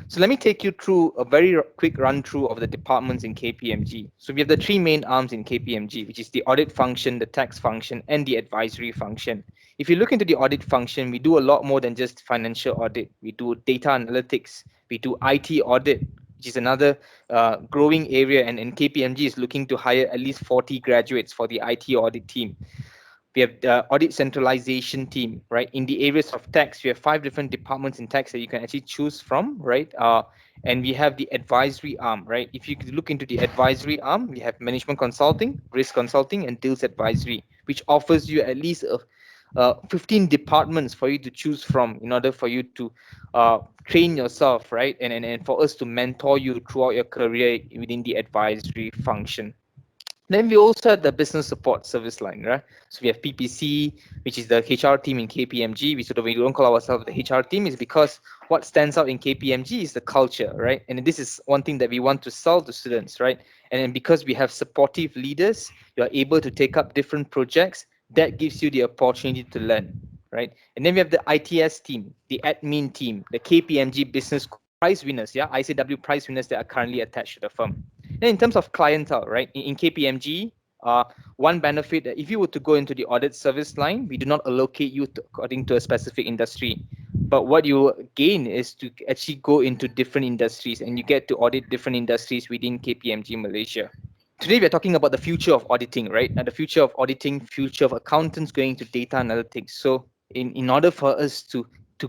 So let me take you through a very quick run through of the departments in KPMG. So we have the three main arms in KPMG, which is the audit function, the tax function, and the advisory function. If you look into the audit function, we do a lot more than just financial audit. We do data analytics, we do IT audit, which is another growing area, and KPMG is looking to hire at least 40 graduates for the IT audit team. We have the audit centralization team, right? In the areas of tax, we have 5 different departments in tax that you can actually choose from, right? And we have the advisory arm, right? If you look into the advisory arm, we have management consulting, risk consulting, and deals advisory, which offers you at least 15 departments for you to choose from in order for you to train yourself, right? And for us to mentor you throughout your career within the advisory function. Then we also have the business support service line, right? So we have PPC, which is the HR team in KPMG. We don't call ourselves the HR team, is because what stands out in KPMG is the culture, right? And this is one thing that we want to sell to students, right? And then because we have supportive leaders, you're able to take up different projects. That gives you the opportunity to learn, right? And then we have the ITS team, the admin team, the KPMG business prize winners, yeah, ICAEW prize winners that are currently attached to the firm. Then in terms of clientele, right, in KPMG, one benefit that if you were to go into the audit service line, we do not allocate you according to a specific industry. But what you gain is to actually go into different industries, and you get to audit different industries within KPMG Malaysia. Today, we're talking about the future of auditing, right? And the future of auditing, future of accountants going to data analytics. So in order for us to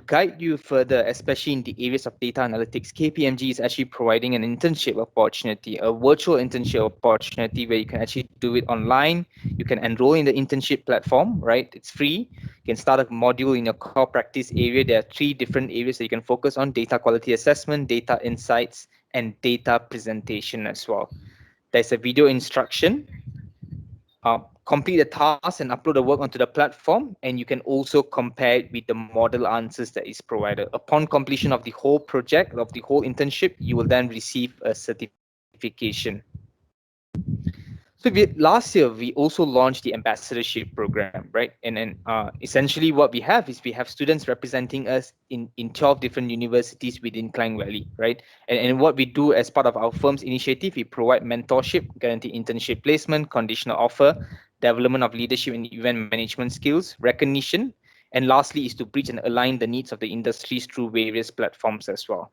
guide you further, especially in the areas of data analytics, KPMG is actually providing an internship opportunity, a virtual internship opportunity where you can actually do it online. You can enroll in the internship platform, right? It's free. You can start a module in your core practice area. There are 3 different areas that you can focus on: data quality assessment, data insights, and data presentation as well. There's a video instruction. Complete the task and upload the work onto the platform, and you can also compare it with the model answers that is provided. Upon completion of the whole project, of the whole internship, you will then receive a certification. So last year, we also launched the ambassadorship program, right? And essentially what we have is we have students representing us in 12 different universities within Klang Valley, right? And what we do as part of our firm's initiative, we provide mentorship, guarantee internship placement, conditional offer, development of leadership and event management skills, recognition, and lastly is to bridge and align the needs of the industries through various platforms as well.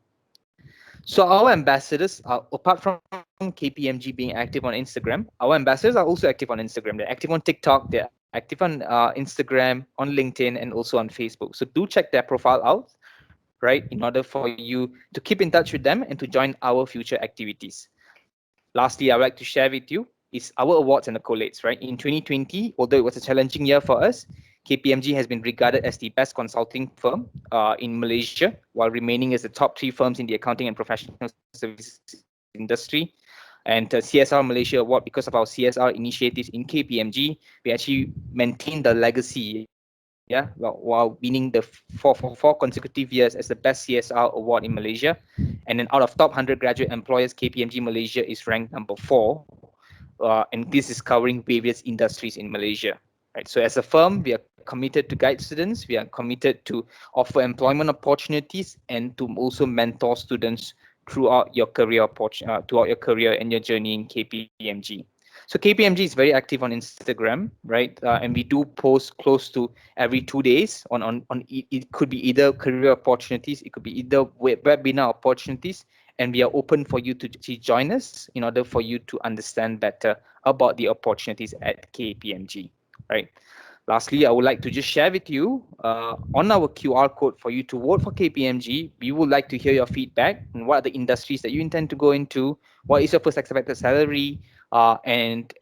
So our ambassadors are, apart from KPMG being active on Instagram, our ambassadors are also active on Instagram. They're active on TikTok, they're active on Instagram, on LinkedIn, and also on Facebook. So do check their profile out, right, in order for you to keep in touch with them and to join our future activities. Lastly, I would like to share with you, is our awards and accolades, right? In 2020, although it was a challenging year for us, KPMG has been regarded as the best consulting firm in Malaysia, while remaining as the top 3 firms in the accounting and professional services industry. And CSR Malaysia Award, because of our CSR initiatives in KPMG, we actually maintained the legacy, while winning the four consecutive years as the best CSR award in Malaysia. And then out of top 100 graduate employers, KPMG Malaysia is ranked number 4. And this is covering various industries in Malaysia. Right. So as a firm, we are committed to guide students. We are committed to offer employment opportunities and to also mentor students throughout your career and your journey in KPMG. So KPMG is very active on Instagram, right? And we do post close to every 2 days on it could be either career opportunities, it could be either webinar opportunities, and we are open for you to join us in order for you to understand better about the opportunities at KPMG, right? Lastly, I would like to just share with you on our QR code for you to vote for KPMG. We would like to hear your feedback on what are the industries that you intend to go into, what is your first expected salary, and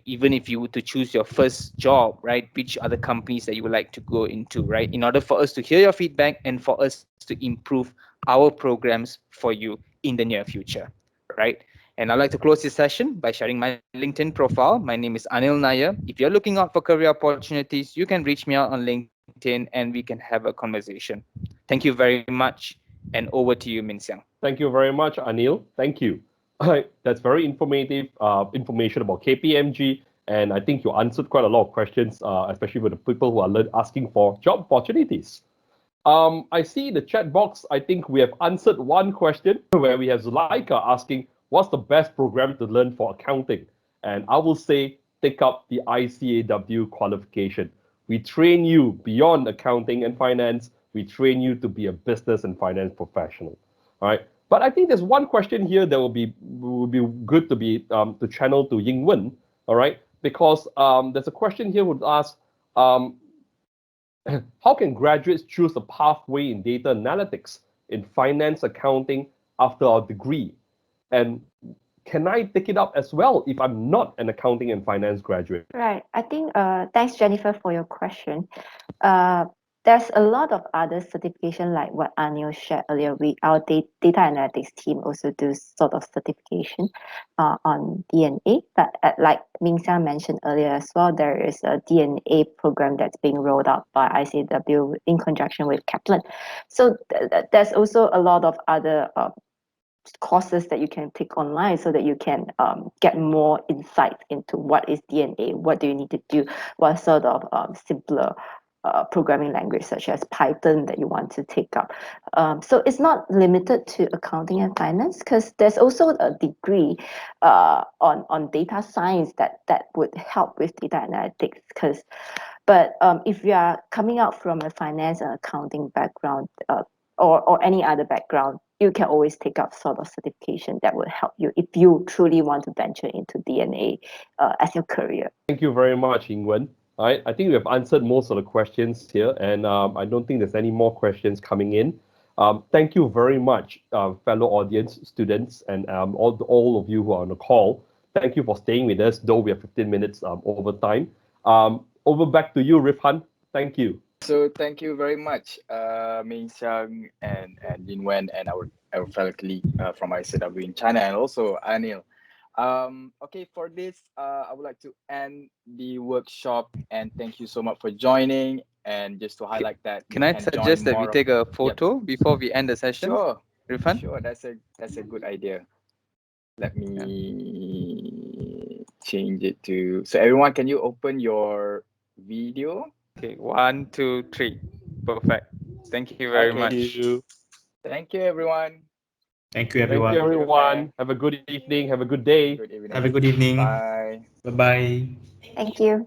even if you were to choose your first job, right, which are the companies that you would like to go into, right, in order for us to hear your feedback and for us to improve our programs for you in the near future, right? And I'd like to close this session by sharing my LinkedIn profile. My name is Anil Nair. If you're looking out for career opportunities, you can reach me out on LinkedIn and we can have a conversation. Thank you very much. And over to you, Min Siang. Thank you very much, Anil. Thank you. That's very informative information about KPMG. And I think you answered quite a lot of questions, especially with the people who are asking for job opportunities. I see the chat box. I think we have answered one question where we have Zuleika asking, what's the best program to learn for accounting? And I will say, take up the ICAEW qualification. We train you beyond accounting and finance. We train you to be a business and finance professional. All right. But I think there's one question here that will be good to channel to Yinmun. All right. Because there's a question here would ask, how can graduates choose a pathway in data analytics, in finance accounting after our degree? And can I take it up as well if I'm not an accounting and finance graduate? Right. I think thanks, Jennifer, for your question. There's a lot of other certification like what Anil shared earlier. Our data analytics team also do sort of certification on DNA. But like Ming Xiang mentioned earlier as well, there is a DNA program that's being rolled out by ICAEW in conjunction with Kaplan. So there's also a lot of other courses that you can take online so that you can get more insight into what is DNA, what do you need to do, what sort of simpler programming language such as Python that you want to take up. So it's not limited to accounting and finance, because there's also a degree on data science that would help with data analytics. But if you are coming out from a finance and accounting background or any other background, you can always take up sort of certification that will help you if you truly want to venture into DNA as your career. Thank you very much, Yinmun. I think we have answered most of the questions here, and I don't think there's any more questions coming in. Thank you very much, fellow audience, students, and all of you who are on the call. Thank you for staying with us, though we are 15 minutes over time. Over back to you, Rifhan. Thank you. So thank you very much, Ming Xiang and Yinwen and our fellow colleague from ICAEW in China, and also Anil. Okay, for this, I would like to end the workshop, and thank you so much for joining. And just to highlight that, can I suggest that we take a photo before we end the session? Sure, Rifhan? Sure, that's a good idea. Let me change it to, so everyone, can you open your video? Okay, 1, 2, 3. Perfect. Thank you very much. Thank you, everyone. Thank you, everyone. Thank you, everyone. Have a good evening. Have a good day. Good evening. Have a good evening. Bye. Bye-bye. Thank you.